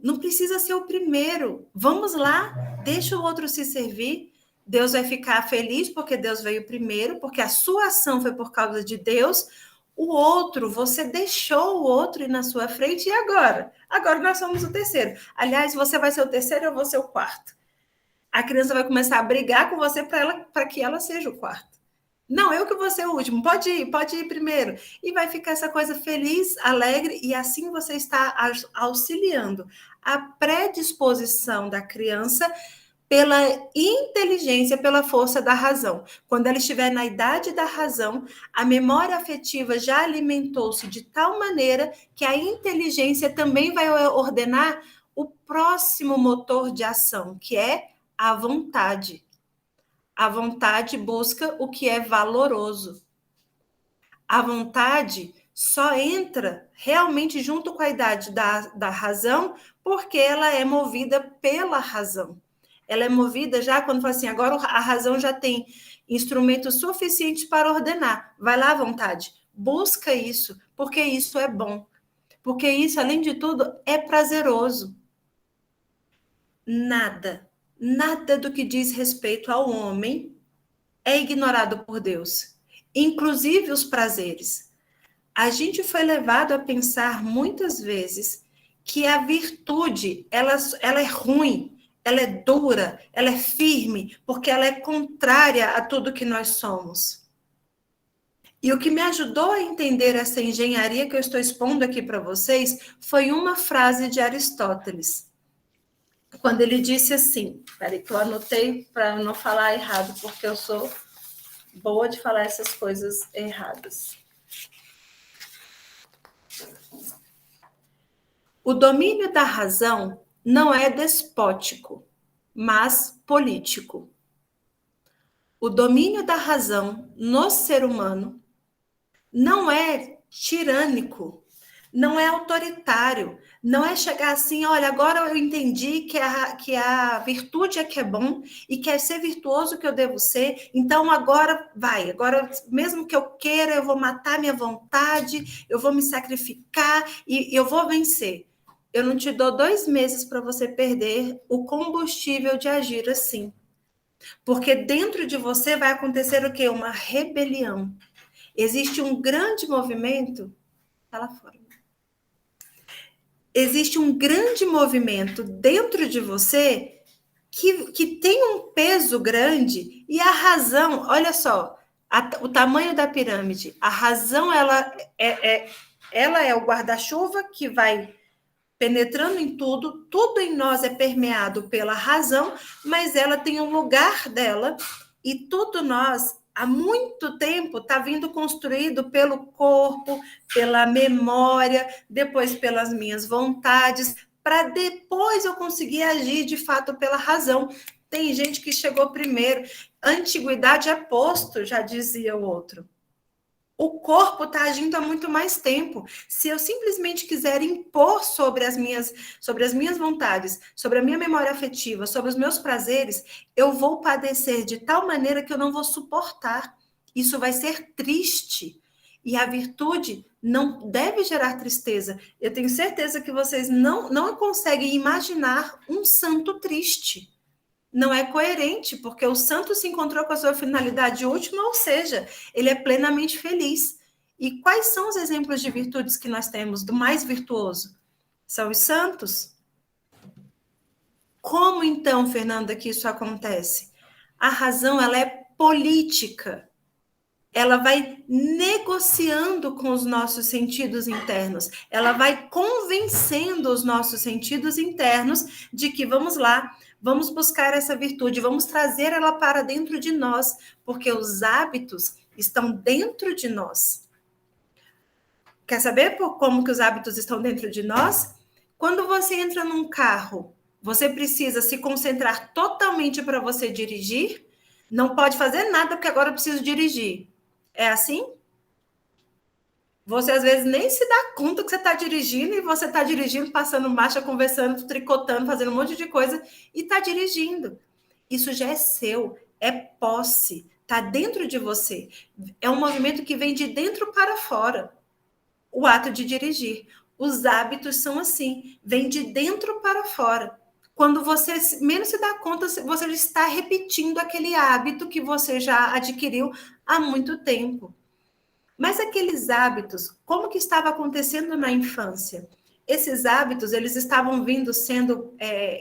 não precisa ser o primeiro. Vamos lá, deixa o outro se servir. Deus vai ficar feliz porque Deus veio primeiro, porque a sua ação foi por causa de Deus. O outro, você deixou o outro ir na sua frente e agora? Agora nós somos o terceiro. Aliás, você vai ser o terceiro, eu vou ser o quarto. A criança vai começar a brigar com você para que ela seja o quarto. Não, eu que vou ser o último, pode ir primeiro. E vai ficar essa coisa feliz, alegre, e assim você está auxiliando a predisposição da criança pela inteligência, pela força da razão. Quando ela estiver na idade da razão, a memória afetiva já alimentou-se de tal maneira que a inteligência também vai ordenar o próximo motor de ação, que é a vontade. A vontade busca o que é valoroso. A vontade só entra realmente junto com a idade da razão, porque ela é movida pela razão. Ela é movida já quando fala assim, agora a razão já tem instrumentos suficientes para ordenar. Vai lá, vontade, busca isso, porque isso é bom. Porque isso, além de tudo, é prazeroso. Nada do que diz respeito ao homem é ignorado por Deus, inclusive os prazeres. A gente foi levado a pensar muitas vezes que a virtude, ela é ruim, ela é dura, ela é firme, porque ela é contrária a tudo que nós somos. E o que me ajudou a entender essa engenharia que eu estou expondo aqui para vocês foi uma frase de Aristóteles. Quando ele disse assim, peraí que eu anotei para não falar errado, porque eu sou boa de falar essas coisas erradas. O domínio da razão não é despótico, mas político. O domínio da razão no ser humano não é tirânico, não é autoritário, não é chegar assim, olha, agora eu entendi que a virtude é que é bom e que é ser virtuoso que eu devo ser, então agora vai, agora mesmo que eu queira, eu vou matar minha vontade, eu vou me sacrificar e eu vou vencer. Eu não te dou 2 meses para você perder o combustível de agir assim. Porque dentro de você vai acontecer o quê? Uma rebelião. Existe um grande movimento... Tá lá fora. Existe um grande movimento dentro de você que tem um peso grande e a razão, olha só, o tamanho da pirâmide, a razão ela é o guarda-chuva que vai penetrando em tudo em nós é permeado pela razão, mas ela tem um lugar dela e tudo nós há muito tempo está vindo construído pelo corpo, pela memória, depois pelas minhas vontades, para depois eu conseguir agir de fato pela razão. Tem gente que chegou primeiro. Antiguidade é posto, já dizia o outro. O corpo está agindo há muito mais tempo. Se eu simplesmente quiser impor sobre as minhas vontades, sobre a minha memória afetiva, sobre os meus prazeres, eu vou padecer de tal maneira que eu não vou suportar. Isso vai ser triste. E a virtude não deve gerar tristeza. Eu tenho certeza que vocês não conseguem imaginar um santo triste. Não é coerente, porque o santo se encontrou com a sua finalidade última, ou seja, ele é plenamente feliz. E quais são os exemplos de virtudes que nós temos do mais virtuoso? São os santos. Como então, Fernanda, que isso acontece? A razão, ela é política. ela vai negociando com os nossos sentidos internos, ela vai convencendo os nossos sentidos internos de que, vamos lá, vamos buscar essa virtude, vamos trazer ela para dentro de nós, porque os hábitos estão dentro de nós. Quer saber como que os hábitos estão dentro de nós? Quando você entra num carro, você precisa se concentrar totalmente para você dirigir, não pode fazer nada porque agora eu preciso dirigir. É assim? Você às vezes nem se dá conta que você está dirigindo e você está dirigindo, passando marcha, conversando, tricotando, fazendo um monte de coisa e está dirigindo. Isso já é seu, é posse, está dentro de você. É um movimento que vem de dentro para fora. O ato de dirigir. Os hábitos são assim, vem de dentro para fora. Quando você menos se dá conta, você está repetindo aquele hábito que você já adquiriu há muito tempo. Mas aqueles hábitos, como que estava acontecendo na infância? Esses hábitos, eles estavam sendo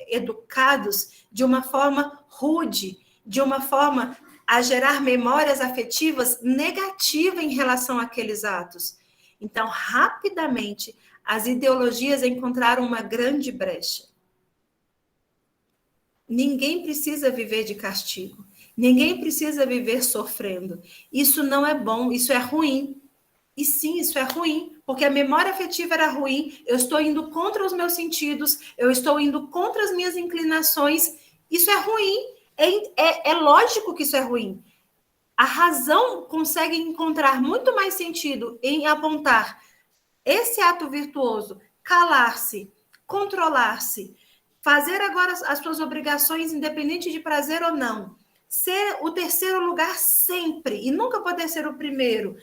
educados de uma forma rude, de uma forma a gerar memórias afetivas negativas em relação àqueles atos. Então, rapidamente, as ideologias encontraram uma grande brecha. Ninguém precisa viver de castigo. Ninguém precisa viver sofrendo. Isso não é bom, isso é ruim. E sim, isso é ruim, porque a memória afetiva era ruim, eu estou indo contra os meus sentidos, eu estou indo contra as minhas inclinações. Isso é ruim. É lógico que isso é ruim. A razão consegue encontrar muito mais sentido em apontar esse ato virtuoso, calar-se, controlar-se, fazer agora as suas obrigações, independente de prazer ou não, ser o terceiro lugar sempre e nunca poder ser o primeiro,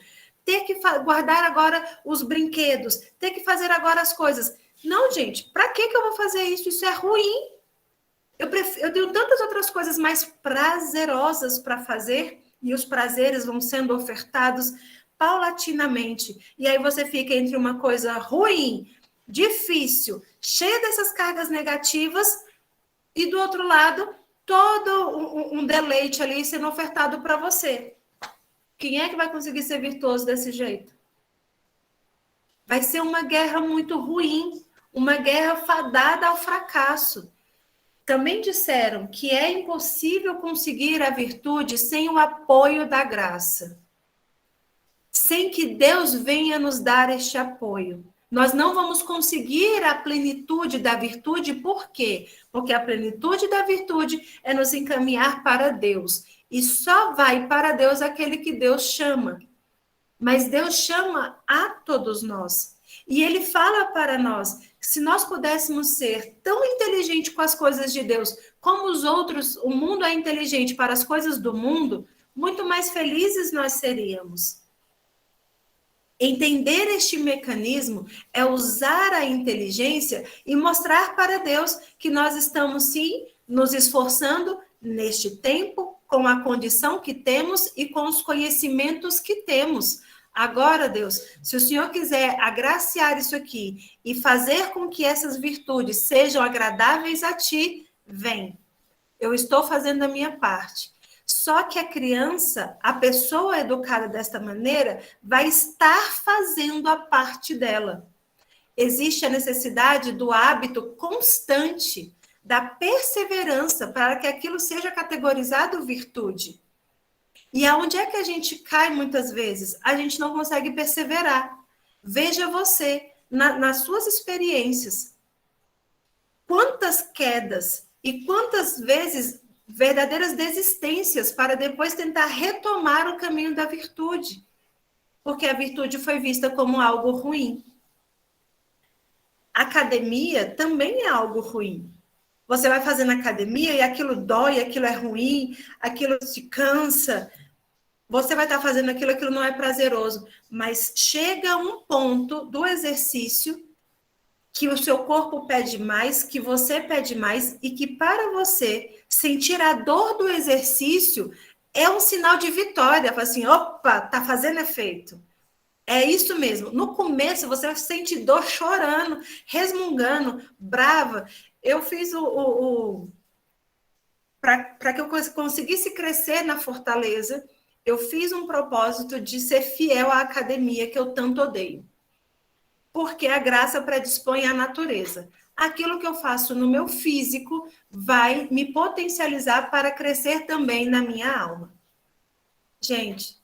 ter que guardar agora os brinquedos, ter que fazer agora as coisas. Não, gente, para que eu vou fazer isso? Isso é ruim. Eu tenho tantas outras coisas mais prazerosas para fazer e os prazeres vão sendo ofertados paulatinamente. E aí você fica entre uma coisa ruim, difícil, cheia dessas cargas negativas e do outro lado, todo um deleite ali sendo ofertado para você. Quem é que vai conseguir ser virtuoso desse jeito? Vai ser uma guerra muito ruim, uma guerra fadada ao fracasso. Também disseram que é impossível conseguir a virtude sem o apoio da graça. Sem que Deus venha nos dar este apoio. Nós não vamos conseguir a plenitude da virtude, por quê? Porque a plenitude da virtude é nos encaminhar para Deus. E só vai para Deus aquele que Deus chama. Mas Deus chama a todos nós. E Ele fala para nós, se nós pudéssemos ser tão inteligentes com as coisas de Deus, como os outros, o mundo é inteligente para as coisas do mundo, muito mais felizes nós seríamos. Entender este mecanismo é usar a inteligência e mostrar para Deus que nós estamos, sim, nos esforçando neste tempo, com a condição que temos e com os conhecimentos que temos. Agora, Deus, se o Senhor quiser agraciar isso aqui e fazer com que essas virtudes sejam agradáveis a Ti, vem. Eu estou fazendo a minha parte. Só que a criança, a pessoa educada desta maneira, vai estar fazendo a parte dela. Existe a necessidade do hábito constante, da perseverança, para que aquilo seja categorizado virtude. E aonde é que a gente cai muitas vezes? A gente não consegue perseverar. Veja você, nas suas experiências, quantas quedas e quantas vezes verdadeiras desistências para depois tentar retomar o caminho da virtude, porque a virtude foi vista como algo ruim. Academia também é algo ruim. Você vai fazer na academia e aquilo dói, aquilo é ruim, aquilo te cansa. Você vai estar fazendo aquilo não é prazeroso. Mas chega um ponto do exercício que o seu corpo pede mais, que você pede mais, e que para você sentir a dor do exercício é um sinal de vitória. Fala assim, opa, tá fazendo efeito. É isso mesmo. No começo, você sente dor chorando, resmungando, brava. Eu fiz para que eu conseguisse crescer na Fortaleza, eu fiz um propósito de ser fiel à academia que eu tanto odeio. Porque a graça predispõe à natureza. Aquilo que eu faço no meu físico vai me potencializar para crescer também na minha alma. Gente,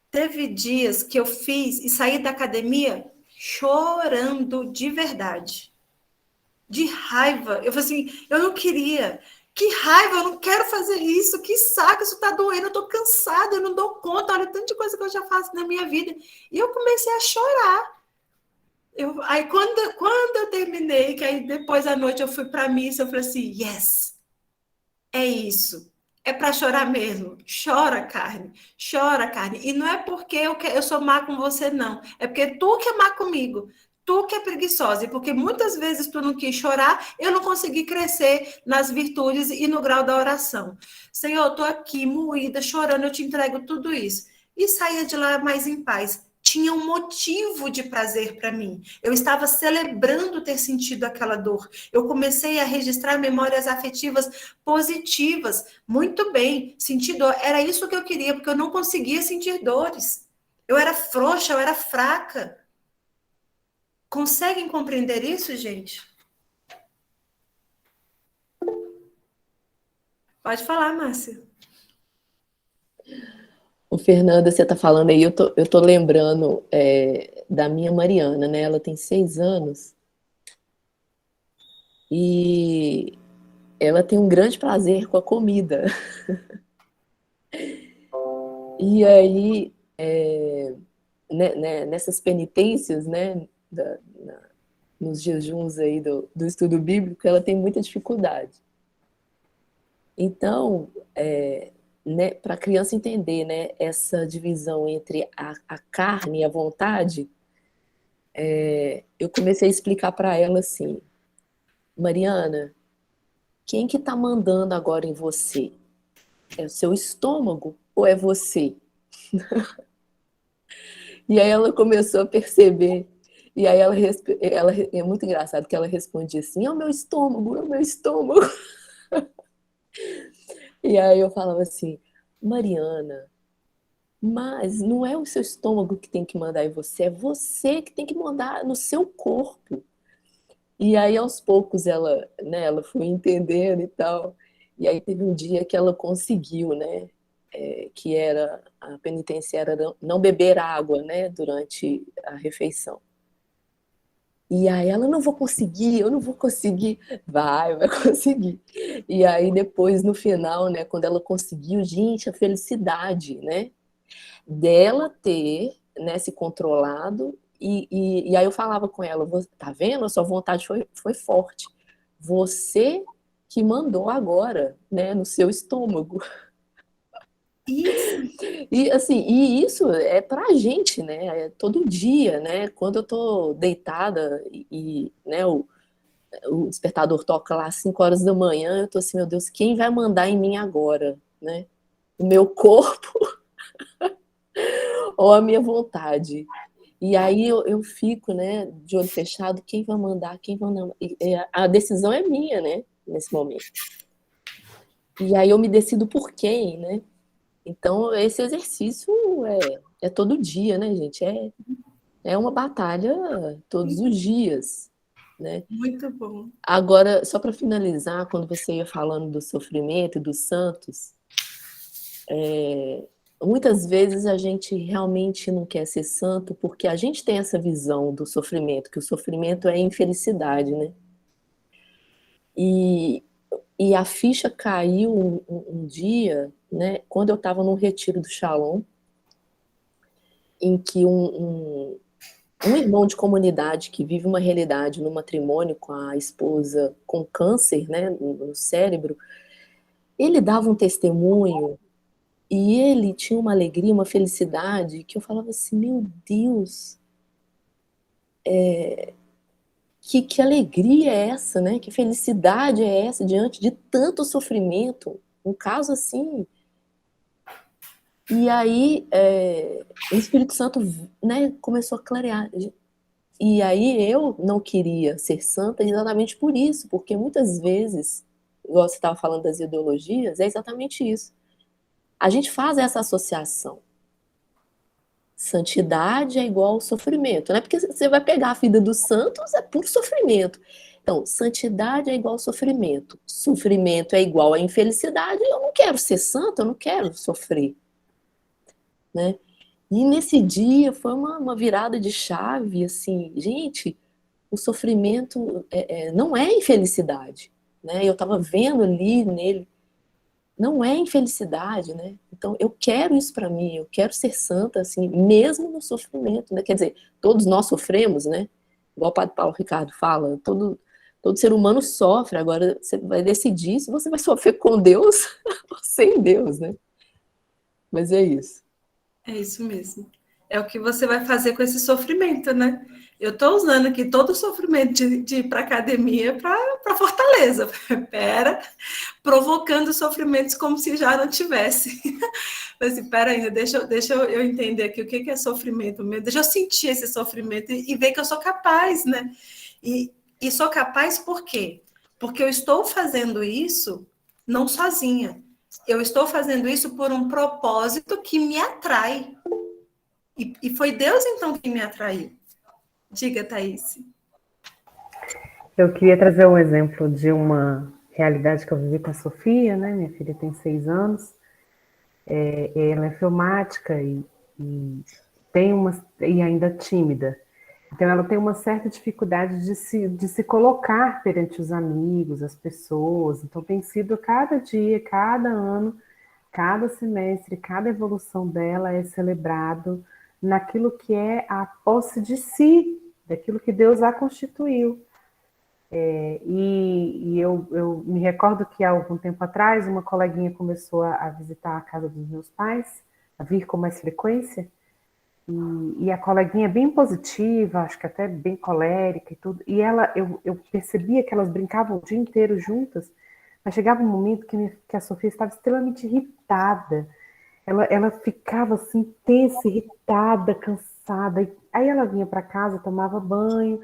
teve dias que eu fiz e saí da academia chorando de verdade. De raiva. Eu falei assim, eu não queria. Que raiva, eu não quero fazer isso. Que saco, isso tá doendo, eu tô cansada, eu não dou conta. Olha, tanta coisa que eu já faço na minha vida. E eu comecei a chorar. Aí quando eu terminei, que aí depois à noite eu fui para a missa, eu falei assim, yes, é isso. É para chorar mesmo. Chora, carne. Chora, carne. E não é porque eu sou má com você, não. É porque tu que é má comigo. Tu que é preguiçosa. E porque muitas vezes tu não quis chorar, eu não consegui crescer nas virtudes e no grau da oração. Senhor, eu tô aqui moída, chorando, eu te entrego tudo isso. E saía de lá mais em paz. Tinha um motivo de prazer para mim. Eu estava celebrando ter sentido aquela dor. Eu comecei a registrar memórias afetivas positivas. Muito bem, sentir dor. Era isso que eu queria, porque eu não conseguia sentir dores. Eu era frouxa, eu era fraca. Conseguem compreender isso, gente? Pode falar, Márcia. O Fernanda, você está falando aí, eu tô lembrando da minha Mariana, né? Ela tem 6 anos e ela tem um grande prazer com a comida. E aí, nessas penitências, né, nos jejuns aí do estudo bíblico, ela tem muita dificuldade. Então, né, para a criança entender, né, essa divisão entre a carne e a vontade, eu comecei a explicar para ela assim, Mariana, quem que está mandando agora em você? É o seu estômago ou é você? E aí ela começou a perceber, e aí ela é muito engraçado que ela respondia assim, é o meu estômago, é o meu estômago. E aí eu falava assim, Mariana, mas não é o seu estômago que tem que mandar em você, é você que tem que mandar no seu corpo. E aí, aos poucos, ela, né, ela foi entendendo e tal. E aí teve um dia que ela conseguiu, né, que era a penitência era não beber água, né, durante a refeição. E aí ela, não vou conseguir, eu não vou conseguir. Vai conseguir. E aí depois, no final, né, quando ela conseguiu, gente, a felicidade, né, dela ter, né, se controlado, e aí eu falava com ela, tá vendo? A sua vontade foi forte. Você que mandou agora, né, no seu estômago. Isso. E assim, e isso é pra gente, né? É todo dia, né? Quando eu tô deitada né, o despertador toca lá às 5 horas da manhã, eu tô assim, meu Deus, quem vai mandar em mim agora, né? O meu corpo ou a minha vontade? E aí eu fico, né, de olho fechado, quem vai mandar, quem vai não. A decisão é minha, né, nesse momento. E aí eu me decido por quem, né? Então, esse exercício é todo dia, né, gente? É uma batalha todos os dias, né? Muito bom. Agora, só para finalizar, quando você ia falando do sofrimento e dos santos, muitas vezes a gente realmente não quer ser santo porque a gente tem essa visão do sofrimento, que o sofrimento é infelicidade, né? E a ficha caiu um dia, né, quando eu estava num retiro do Shalom, em que um irmão de comunidade que vive uma realidade no matrimônio com a esposa com câncer, né, no cérebro, ele dava um testemunho e ele tinha uma alegria, uma felicidade que eu falava assim, meu Deus, que alegria é essa, né? Que felicidade é essa diante de tanto sofrimento? Um caso assim. E aí o Espírito Santo, né, começou a clarear. E aí eu não queria ser santa exatamente por isso, porque muitas vezes, igual você estava falando das ideologias, é exatamente isso. a gente faz essa associação. Santidade é igual ao sofrimento, né? Porque você vai pegar a vida dos santos, é puro sofrimento. Então, santidade é igual ao sofrimento. Sofrimento é igual à infelicidade. Eu não quero ser santo, eu não quero sofrer, né? E nesse dia foi uma virada de chave, assim, gente, o sofrimento não é infelicidade, né? Eu estava vendo ali nele, não é infelicidade, né? Então, eu quero isso para mim, eu quero ser santa, assim, mesmo no sofrimento, né? Quer dizer, todos nós sofremos, né? Igual o Padre Paulo Ricardo fala, todo ser humano sofre, agora você vai decidir se você vai sofrer com Deus ou sem Deus, né? Mas é isso. É isso mesmo. É o que você vai fazer com esse sofrimento, né? Eu estou usando aqui todo o sofrimento de ir para a academia para Fortaleza. Provocando sofrimentos como se já não tivesse. Mas assim, peraí, deixa eu entender aqui o que é sofrimento mesmo. Deixa eu sentir esse sofrimento e ver que eu sou capaz, né? E sou capaz por quê? Porque eu estou fazendo isso não sozinha. Eu estou fazendo isso por um propósito que me atrai. E foi Deus, então, que me atraiu. Diga, Thaís. Eu queria trazer um exemplo de uma realidade que eu vivi com a Sofia, né? Minha filha tem 6 anos. Ela é filmática e ainda tímida. Então, ela tem uma certa dificuldade de se colocar perante os amigos, as pessoas. Então, tem sido cada dia, cada ano, cada semestre, cada evolução dela é celebrado naquilo que é a posse de si, daquilo que Deus a constituiu. Eu me recordo que há algum tempo atrás, uma coleguinha começou a visitar a casa dos meus pais, a vir com mais frequência, e a coleguinha bem positiva, acho que até bem colérica e tudo, e eu percebia que elas brincavam o dia inteiro juntas, mas chegava um momento que a Sofia estava extremamente irritada. Ela ficava assim, tensa, irritada, cansada. Aí ela vinha para casa, tomava banho.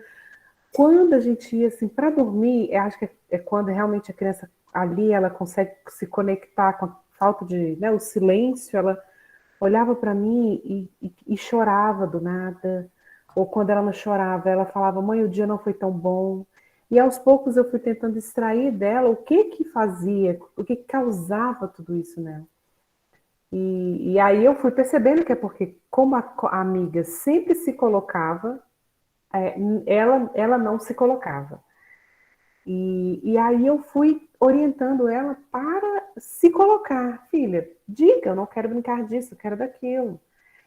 Quando a gente ia assim para dormir, eu acho que é quando realmente a criança ali ela consegue se conectar com a falta de, né, o silêncio. Ela olhava para mim e chorava do nada. Ou quando ela não chorava, ela falava: mãe, o dia não foi tão bom. E aos poucos eu fui tentando extrair dela o que fazia, o que causava tudo isso nela. E aí eu fui percebendo que é porque, como a amiga sempre se colocava, ela não se colocava. E aí eu fui orientando ela para se colocar. Filha, diga, eu não quero brincar disso, eu quero daquilo.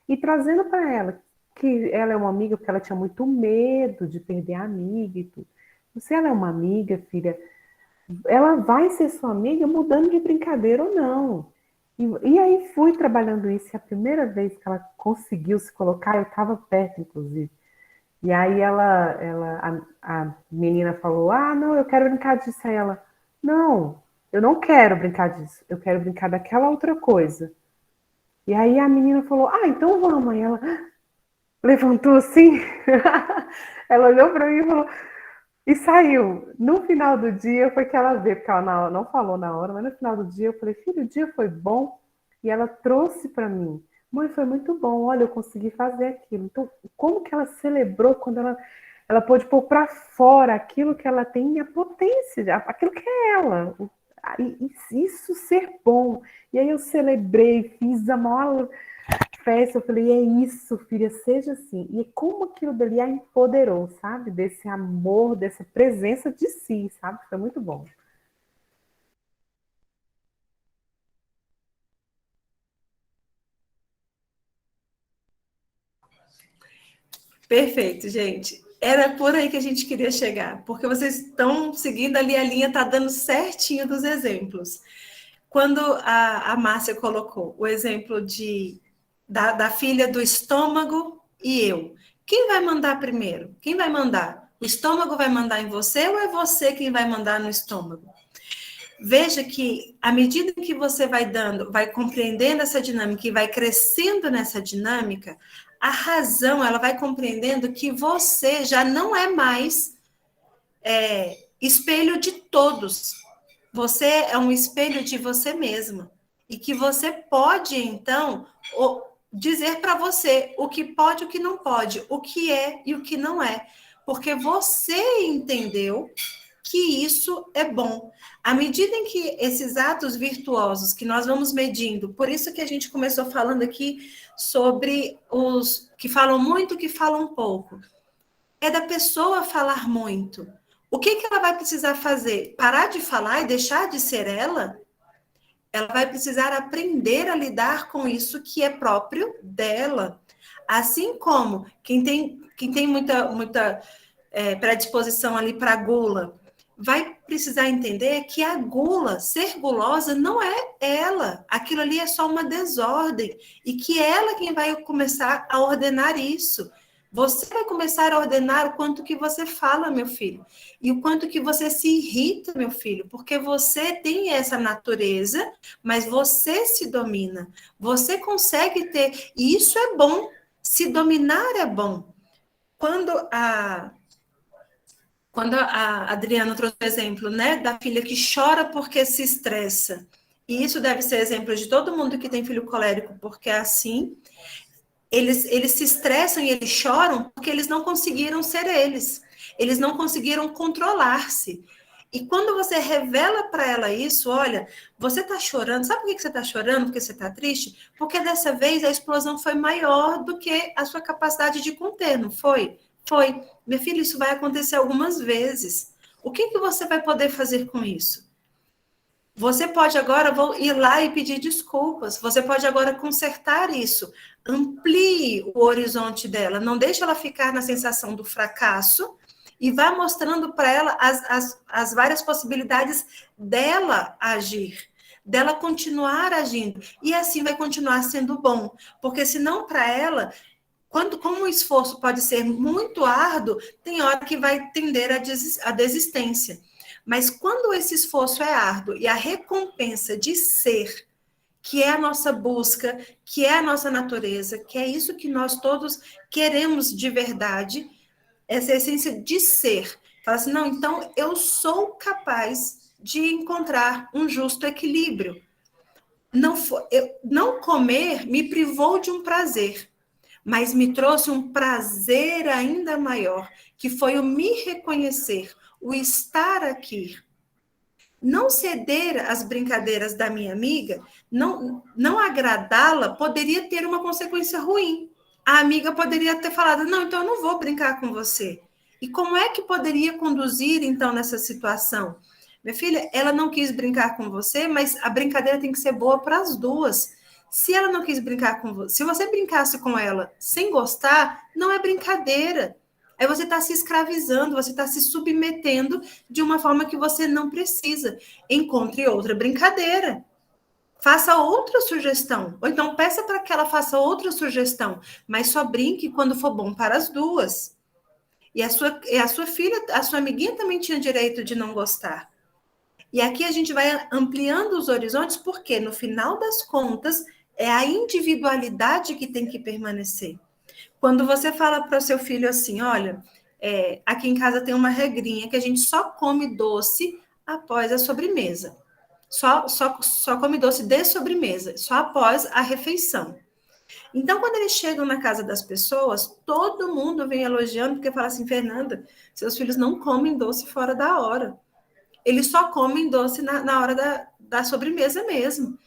E trazendo para ela que ela é uma amiga, porque ela tinha muito medo de perder a amiga e tudo. Se ela é uma amiga, filha, ela vai ser sua amiga mudando de brincadeira ou não. E aí fui trabalhando isso, e a primeira vez que ela conseguiu se colocar, eu estava perto, inclusive. E aí a menina falou: ah, não, eu quero brincar disso. Aí ela: não, eu não quero brincar disso, eu quero brincar daquela outra coisa. E aí a menina falou: ah, então vamos. Aí ela levantou assim, ela olhou para mim e falou... E saiu. No final do dia foi que ela veio, porque ela não falou na hora, mas no final do dia eu falei: filho, o dia foi bom. E ela trouxe para mim: mãe, foi muito bom, olha, eu consegui fazer aquilo. Então, como que ela celebrou quando ela pôde pôr para fora aquilo que ela tem, a potência, aquilo que é ela. Isso ser bom. E aí eu celebrei, fiz a maior festa, eu falei: é isso, filha, seja assim. E como aquilo dali a empoderou, sabe? Desse amor, dessa presença de si, sabe? Foi muito bom. Perfeito, gente. Era por aí que a gente queria chegar, porque vocês estão seguindo ali a linha, tá dando certinho dos exemplos. Quando a Márcia colocou o exemplo da filha do estômago e eu, quem vai mandar primeiro? Quem vai mandar? O estômago vai mandar em você ou é você quem vai mandar no estômago? Veja que, à medida que você vai compreendendo essa dinâmica e vai crescendo nessa dinâmica, a razão, ela vai compreendendo que você já não é mais espelho de todos. Você é um espelho de você mesma. e que você pode, então, dizer para você o que pode e o que não pode, o que é e o que não é, porque você entendeu que isso é bom. À medida em que esses atos virtuosos que nós vamos medindo, por isso que a gente começou falando aqui sobre os que falam muito, que falam pouco, é da pessoa falar muito. O que ela vai precisar fazer? Parar de falar e deixar de ser ela? Ela vai precisar aprender a lidar com isso que é próprio dela. Assim como quem tem muita predisposição ali para gula, vai precisar entender que a gula, ser gulosa, não é ela. Aquilo ali é só uma desordem. E que ela quem vai começar a ordenar isso. Você vai começar a ordenar o quanto que você fala, meu filho. E o quanto que você se irrita, meu filho. Porque você tem essa natureza, mas você se domina. Você consegue ter... E isso é bom. Se dominar é bom. Quando a Adriana trouxe o exemplo, né, da filha que chora porque se estressa. E isso deve ser exemplo de todo mundo que tem filho colérico, porque é assim... Eles se estressam e eles choram porque eles não conseguiram ser eles. Eles não conseguiram controlar-se. E quando você revela para ela isso, olha, você está chorando, sabe por que você está chorando? Porque você está triste? Porque dessa vez a explosão foi maior do que a sua capacidade de conter, não foi? Foi. Minha filha, isso vai acontecer algumas vezes. O que você vai poder fazer com isso? Você pode agora ir lá e pedir desculpas. Você pode agora consertar isso. Amplie o horizonte dela. Não deixe ela ficar na sensação do fracasso e vá mostrando para ela as várias possibilidades dela agir, dela continuar agindo. E assim vai continuar sendo bom. Porque senão para ela... Como o esforço pode ser muito árduo, tem hora que vai tender à desistência. Mas quando esse esforço é árduo e a recompensa de ser, que é a nossa busca, que é a nossa natureza, que é isso que nós todos queremos de verdade, essa essência de ser. Fala assim, não, então eu sou capaz de encontrar um justo equilíbrio. Não comer me privou de um prazer, mas me trouxe um prazer ainda maior, que foi o me reconhecer, o estar aqui. Não ceder às brincadeiras da minha amiga, não agradá-la, poderia ter uma consequência ruim. A amiga poderia ter falado, não, então eu não vou brincar com você. E como é que poderia conduzir, então, nessa situação? Minha filha, ela não quis brincar com você, mas a brincadeira tem que ser boa para as duas. Se ela não quis brincar com você, se você brincasse com ela sem gostar, não é brincadeira. Aí você está se escravizando, você está se submetendo de uma forma que você não precisa. Encontre outra brincadeira. Faça outra sugestão. Ou então peça para que ela faça outra sugestão, mas só brinque quando for bom para as duas. E a sua filha, a sua amiguinha também tinha direito de não gostar. E aqui a gente vai ampliando os horizontes, porque no final das contas é a individualidade que tem que permanecer. Quando você fala para o seu filho assim, olha, aqui em casa tem uma regrinha que a gente só come doce após a sobremesa. Só come doce de sobremesa, só após a refeição. Então, quando eles chegam na casa das pessoas, todo mundo vem elogiando, porque fala assim, Fernanda, seus filhos não comem doce fora da hora. Eles só comem doce na hora da sobremesa mesmo.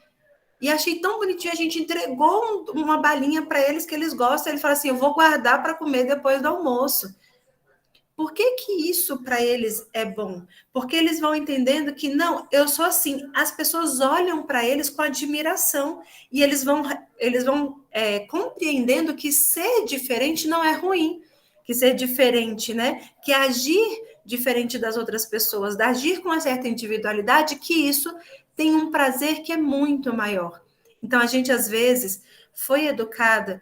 E achei tão bonitinho, a gente entregou uma balinha para eles que eles gostam. Ele fala assim, eu vou guardar para comer depois do almoço. Por que isso para eles é bom? Porque eles vão entendendo que, não, eu sou assim. As pessoas olham para eles com admiração. E eles vão compreendendo que ser diferente não é ruim. Que ser diferente, né? Que agir diferente das outras pessoas, de agir com uma certa individualidade, que isso tem um prazer que é muito maior. Então, a gente, às vezes, foi educada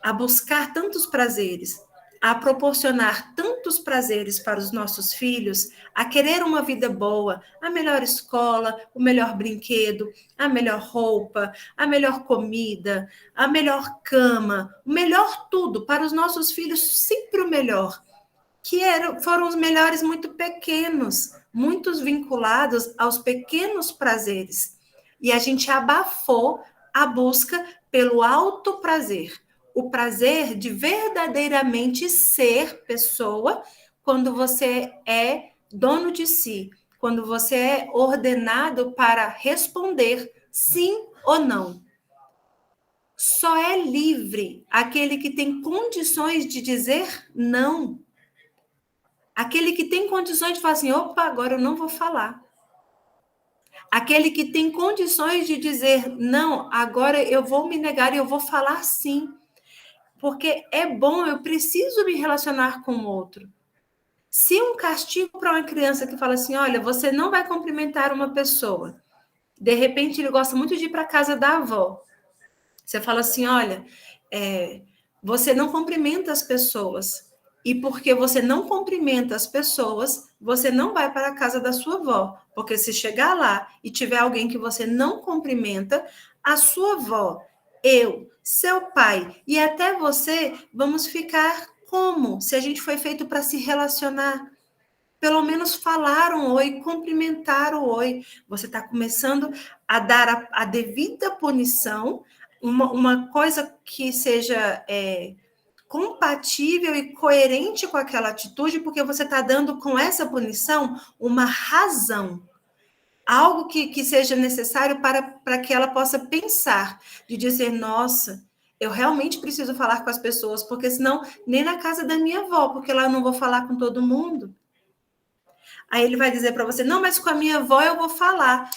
a buscar tantos prazeres, a proporcionar tantos prazeres para os nossos filhos, a querer uma vida boa, a melhor escola, o melhor brinquedo, a melhor roupa, a melhor comida, a melhor cama, o melhor tudo, para os nossos filhos, sempre o melhor, que foram os melhores muito pequenos, muitos vinculados aos pequenos prazeres. E a gente abafou a busca pelo alto prazer. O prazer de verdadeiramente ser pessoa quando você é dono de si, quando você é ordenado para responder sim ou não. Só é livre aquele que tem condições de dizer não. Aquele que tem condições de falar assim, opa, agora eu não vou falar. Aquele que tem condições de dizer, não, agora eu vou me negar e eu vou falar sim. Porque é bom, eu preciso me relacionar com o outro. Se um castigo para uma criança que fala assim, olha, você não vai cumprimentar uma pessoa. De repente, ele gosta muito de ir para a casa da avó. Você fala assim, olha, você não cumprimenta as pessoas. E porque você não cumprimenta as pessoas, você não vai para a casa da sua avó. Porque se chegar lá e tiver alguém que você não cumprimenta, a sua avó, eu, seu pai e até você, vamos ficar como? Se a gente foi feito para se relacionar. Pelo menos falar um oi, cumprimentar o oi. Você está começando a dar a devida punição, uma coisa que seja compatível e coerente com aquela atitude, porque você está dando com essa punição uma razão. Algo que seja necessário para que ela possa pensar, de dizer, nossa, eu realmente preciso falar com as pessoas, porque senão nem na casa da minha avó, porque lá eu não vou falar com todo mundo. Aí ele vai dizer para você, não, mas com a minha avó eu vou falar.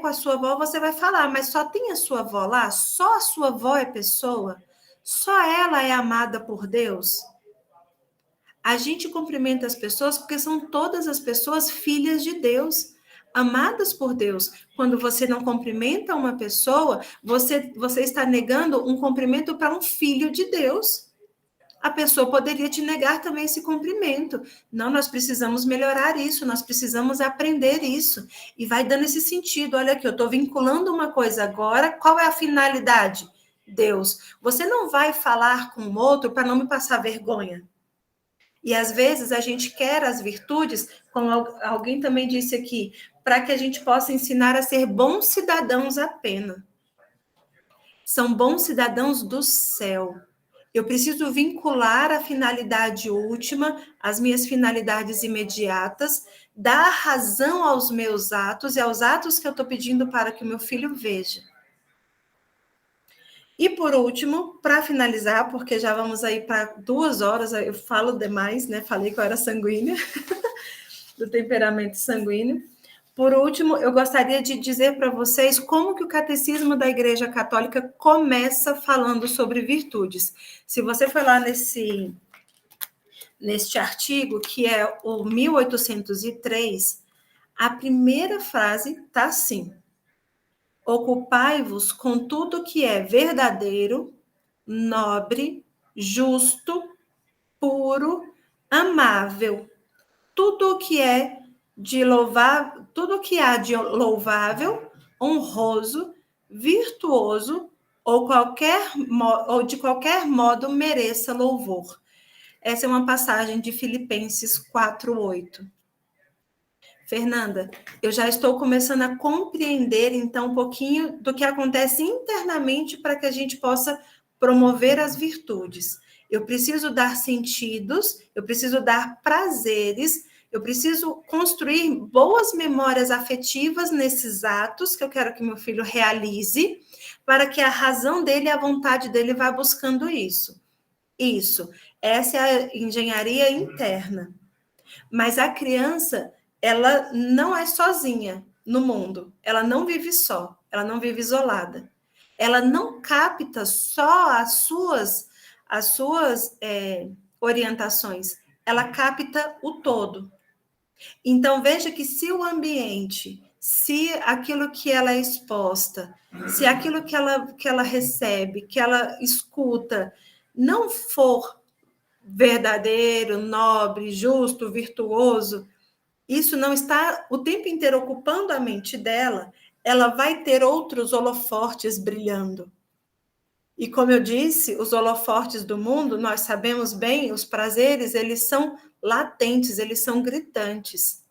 Com a sua avó você vai falar, mas só tem a sua avó lá? Só a sua avó é pessoa? Só ela é amada por Deus? A gente cumprimenta as pessoas porque são todas as pessoas filhas de Deus, amadas por Deus. Quando você não cumprimenta uma pessoa, você está negando um cumprimento para um filho de Deus. A pessoa poderia te negar também esse cumprimento. Não, nós precisamos melhorar isso, nós precisamos aprender isso. E vai dando esse sentido. Olha aqui, eu estou vinculando uma coisa agora. Qual é a finalidade? Deus. Você não vai falar com o outro para não me passar vergonha. E às vezes a gente quer as virtudes, como alguém também disse aqui, para que a gente possa ensinar a ser bons cidadãos apenas. São bons cidadãos do céu. Eu preciso vincular a finalidade última, as minhas finalidades imediatas, dar razão aos meus atos e aos atos que eu estou pedindo para que o meu filho veja. E por último, para finalizar, porque já vamos aí para 2 horas, eu falo demais, né? Falei que eu era sanguínea, do temperamento sanguíneo. Por último, eu gostaria de dizer para vocês como que o Catecismo da Igreja Católica começa falando sobre virtudes. Se você for lá neste artigo, que é o 1803, a primeira frase está assim: ocupai-vos com tudo que é verdadeiro, nobre, justo, puro, amável, tudo o que é de louvável, tudo que há de louvável, honroso, virtuoso ou de qualquer modo mereça louvor. Essa é uma passagem de Filipenses 4:8. Fernanda, eu já estou começando a compreender, então, um pouquinho do que acontece internamente para que a gente possa promover as virtudes. Eu preciso dar sentidos, eu preciso dar prazeres, eu preciso construir boas memórias afetivas nesses atos que eu quero que meu filho realize, para que a razão dele e a vontade dele vá buscando isso. Essa é a engenharia interna. Mas a criança, ela não é sozinha no mundo, ela não vive só, ela não vive isolada. Ela não capta só as suas orientações, ela capta o todo. Então, veja que se o ambiente, se aquilo que ela é exposta, se aquilo que ela recebe, que ela escuta, não for verdadeiro, nobre, justo, virtuoso, isso não está o tempo inteiro ocupando a mente dela, ela vai ter outros holofortes brilhando. E como eu disse, os holofortes do mundo, nós sabemos bem, os prazeres, eles são latentes, eles são gritantes.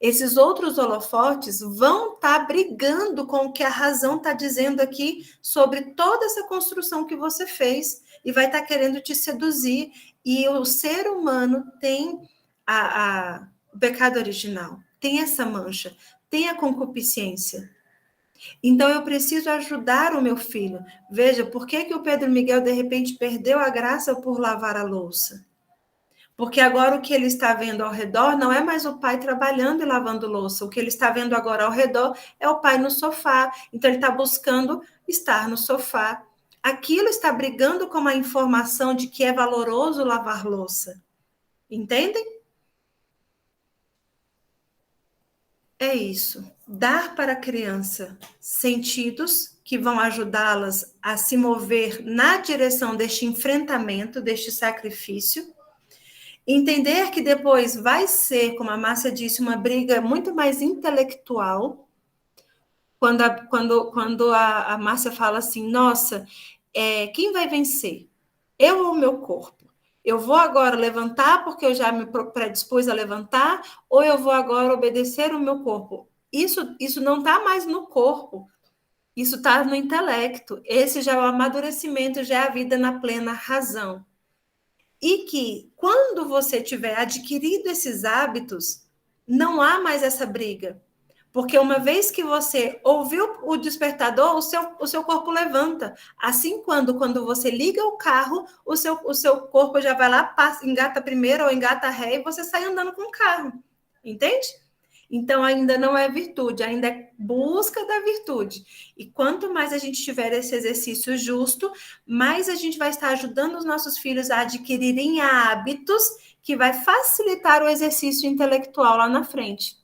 esses outros holofotes vão estar brigando com o que a razão está dizendo aqui sobre toda essa construção que você fez e vai estar querendo te seduzir. E o ser humano tem o pecado original, tem essa mancha, tem a concupiscência. Então, eu preciso ajudar o meu filho. Veja, por que o Pedro Miguel, de repente, perdeu a graça por lavar a louça? Porque agora o que ele está vendo ao redor não é mais o pai trabalhando e lavando louça. O que ele está vendo agora ao redor é o pai no sofá. Então, ele está buscando estar no sofá. Aquilo está brigando com a informação de que é valoroso lavar louça. Entendem? É isso. Dar para a criança sentidos que vão ajudá-las a se mover na direção deste enfrentamento, deste sacrifício. Entender que depois vai ser, como a Márcia disse, uma briga muito mais intelectual. Quando a Márcia fala assim, nossa, quem vai vencer? Eu ou o meu corpo? Eu vou agora levantar porque eu já me predispus a levantar, ou eu vou agora obedecer o meu corpo? Isso não está mais no corpo, isso está no intelecto. Esse já é o amadurecimento, já é a vida na plena razão. E que, quando você tiver adquirido esses hábitos, não há mais essa briga. Porque uma vez que você ouviu o despertador, o seu corpo levanta. Assim, quando você liga o carro, o seu corpo já vai lá, passa, engata primeiro ou engata ré, e você sai andando com o carro. Entende? Então, ainda não é virtude, ainda é busca da virtude. E quanto mais a gente tiver esse exercício justo, mais a gente vai estar ajudando os nossos filhos a adquirirem hábitos que vai facilitar o exercício intelectual lá na frente.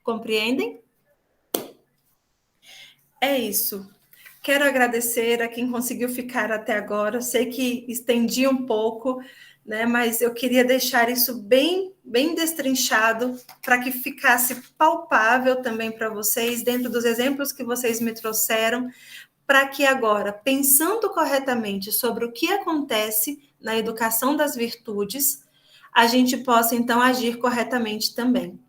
Compreendem? É isso. Quero agradecer a quem conseguiu ficar até agora. Sei que estendi um pouco, né? Mas eu queria deixar isso bem destrinchado para que ficasse palpável também para vocês, dentro dos exemplos que vocês me trouxeram, para que agora, pensando corretamente sobre o que acontece na educação das virtudes, a gente possa, então, agir corretamente também.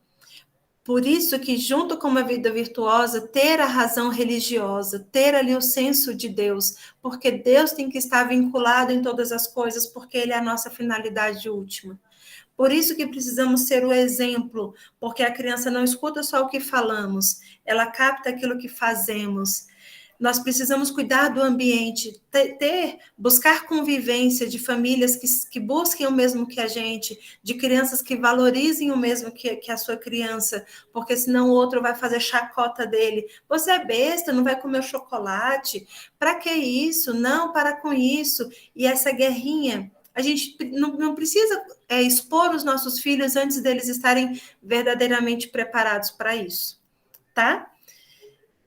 Por isso que, junto com uma vida virtuosa, ter a razão religiosa, ter ali o senso de Deus, porque Deus tem que estar vinculado em todas as coisas, porque Ele é a nossa finalidade última. Por isso que precisamos ser o exemplo, porque a criança não escuta só o que falamos, ela capta aquilo que fazemos. Nós precisamos cuidar do ambiente, buscar convivência de famílias que busquem o mesmo que a gente, de crianças que valorizem o mesmo que a sua criança, porque senão o outro vai fazer chacota dele. Você é besta, não vai comer chocolate? Para que isso? Não, para com isso. E essa guerrinha, a gente não precisa expor os nossos filhos antes deles estarem verdadeiramente preparados para isso, tá?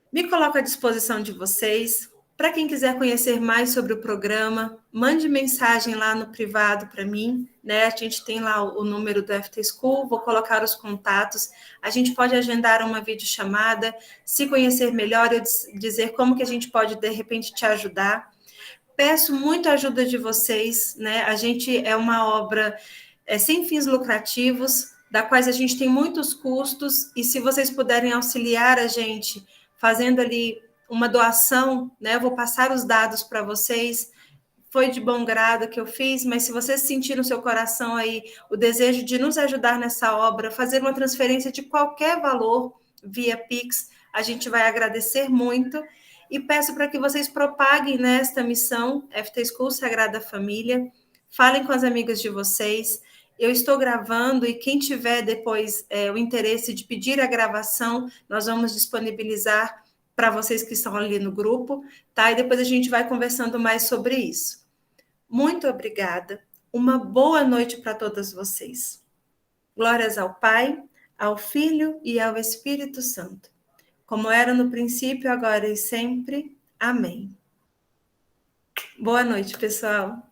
Me coloco à disposição de vocês. Para quem quiser conhecer mais sobre o programa, mande mensagem lá no privado para mim, né? A gente tem lá o número do FT School, vou colocar os contatos. A gente pode agendar uma videochamada, se conhecer melhor, eu dizer como que a gente pode, de repente, te ajudar. Peço muito a ajuda de vocês, né? A gente é uma obra sem fins lucrativos, da quais a gente tem muitos custos, e se vocês puderem auxiliar a gente fazendo ali uma doação, né? Eu vou passar os dados para vocês. Foi de bom grado que eu fiz, mas se vocês sentirem no seu coração aí o desejo de nos ajudar nessa obra, fazer uma transferência de qualquer valor via Pix, a gente vai agradecer muito. E peço para que vocês propaguem nesta missão, FT School Sagrada Família. Falem com as amigas de vocês. Eu estou gravando e quem tiver depois o interesse de pedir a gravação, nós vamos disponibilizar para vocês que estão ali no grupo, tá? E depois a gente vai conversando mais sobre isso. Muito obrigada. Uma boa noite para todas vocês. Glórias ao Pai, ao Filho e ao Espírito Santo, como era no princípio, agora e sempre. Amém. Boa noite, pessoal.